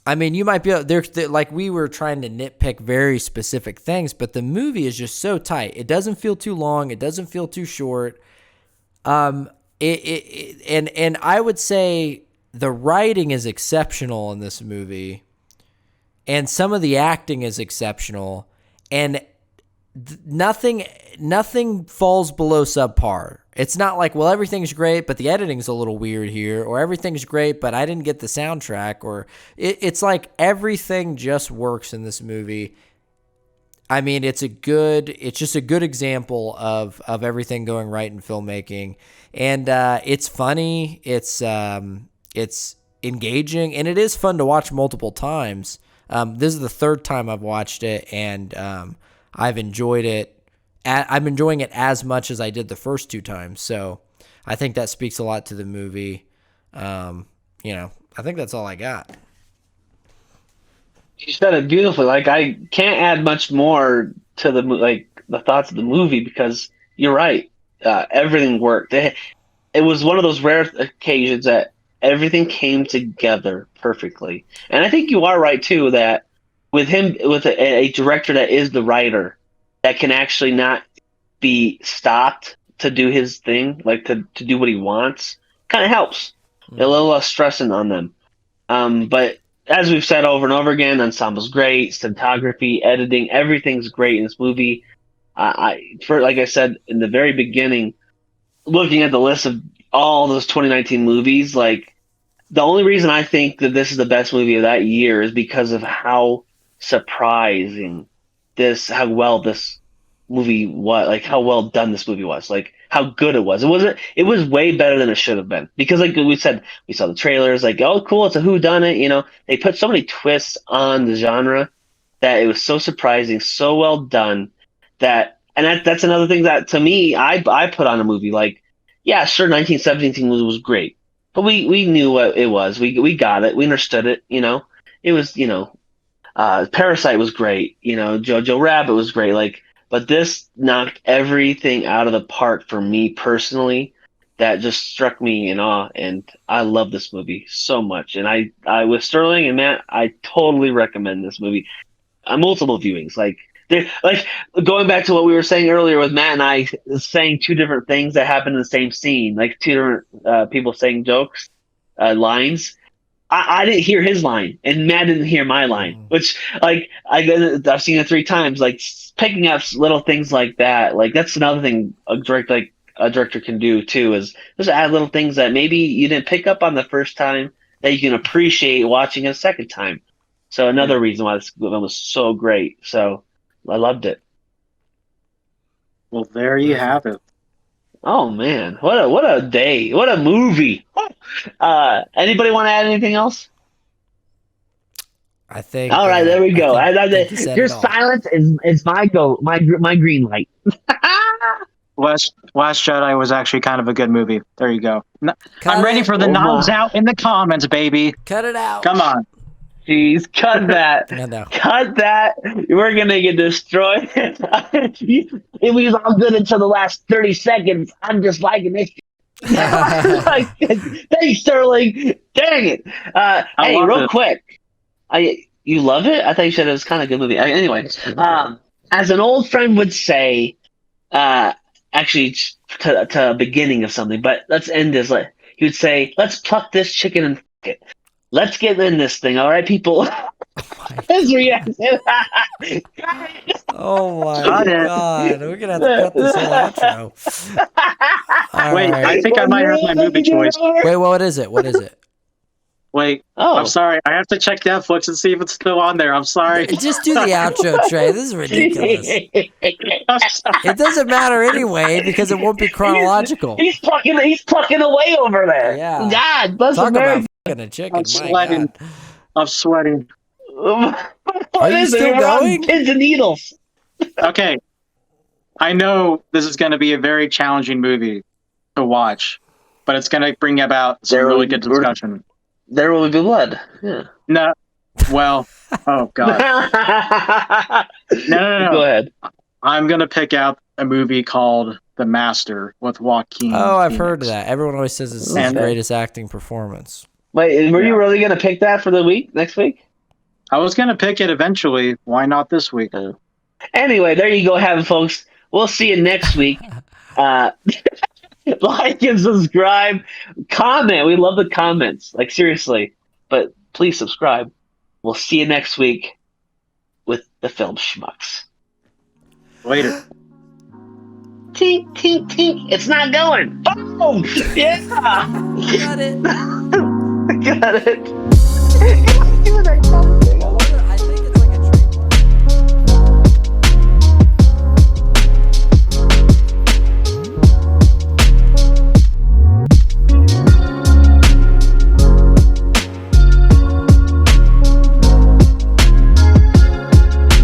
I mean, you might be there, like we were trying to nitpick very specific things, but the movie is just so tight. It doesn't feel too long. It doesn't feel too short. And I would say the writing is exceptional in this movie, and some of the acting is exceptional, and nothing falls below subpar. It's not like, well, everything's great, but the editing's a little weird here, or everything's great, but I didn't get the soundtrack, or it's like everything just works in this movie. I mean, it's just a good example of everything going right in filmmaking, and it's funny, it's engaging, and it is fun to watch multiple times. This is the third time I've watched it, and I've enjoyed it. I'm enjoying it as much as I did the first two times, so I think that speaks a lot to the movie. I think that's all I got. You said it beautifully. Like, I can't add much more to the thoughts of the movie, because you're right. Everything worked. It was one of those rare occasions that everything came together perfectly. And I think you are right too, that with a director that is the writer, that can actually not be stopped to do his thing, like to do what he wants, kind of helps. A little less stressing on them. But as we've said over and over again, ensemble's great, cinematography, editing, everything's great in this movie. Like I said in the very beginning, looking at the list of all those 2019 movies, like, the only reason I think that this is the best movie of that year is because of how surprising how well this movie was, like how well done this movie was, like how good it was. It was way better than it should have been, because like we said, we saw the trailers, like, oh cool, it's a whodunit, they put so many twists on the genre that it was so surprising, so well done, that's another thing that to me I put on a movie. Like, yeah, sure, 1917 was great, but we knew what it was. We got it, we understood it. It was, Parasite was great, Jojo Rabbit was great, like, but this knocked everything out of the park for me personally. That just struck me in awe, and I love this movie so much. And I with Sterling and Matt, I totally recommend this movie. Multiple viewings, like going back to what we were saying earlier with Matt and I saying two different things that happened in the same scene, like two different people saying jokes, lines. I didn't hear his line, and Matt didn't hear my line, which, like, I've seen it 3 times. Like, picking up little things like that, like, that's another thing a director can do too, is just add little things that maybe you didn't pick up on the first time that you can appreciate watching a second time. So another reason why this film was so great. So I loved it. Well, there you have it. Oh man, what a day! What a movie! Anybody want to add anything else? I think. All right, there we go. Your silence is my green light. Last Jedi was actually kind of a good movie. There you go. I'm ready for the knives out in the comments, baby. Cut it out. Come on. Jeez, cut that. No. Cut that. We're going to get destroyed. It was all good until the last 30 seconds. I'm just liking this. Thanks, Sterling. Dang it. Hey, real quick. You love it? I thought you said it was kind of a good movie. Anyway, as an old friend would say, actually to the beginning of something, but let's end this. He would say, let's pluck this chicken and it. Let's get in this thing, all right, people? His reaction. Oh my god, we're gonna have to cut this whole outro. Wait, right. I think I might have my movie choice. Wait, what is it? What is it? Wait, Oh, I'm sorry. I have to check Netflix and see if it's still on there. I'm sorry. Just do the outro, Trey. This is ridiculous. It doesn't matter anyway because it won't be chronological. He's plucking away over there. Yeah. God bless Talk America. about fucking a chicken. I'm sweating. My God. I'm sweating. Are you still going? Pins and needles. Okay. I know this is going to be a very challenging movie to watch, but it's going to bring about some really good discussion. There will be blood. Yeah. No. Well, oh, God. No. Go ahead. I'm going to pick out a movie called The Master with Joaquin. Oh, I've Phoenix. heard of that. Everyone always says it's his greatest acting performance. Wait, were you really going to pick that for the next week? I was going to pick it eventually. Why not this week? Anyway, there you go, have folks. We'll see you next week. Like and subscribe. Comment. We love the comments. Like, seriously. But please subscribe. We'll see you next week with the film Schmucks. Later. Tink, tink, tink. It's not going. Oh, yeah. Got it. Got it.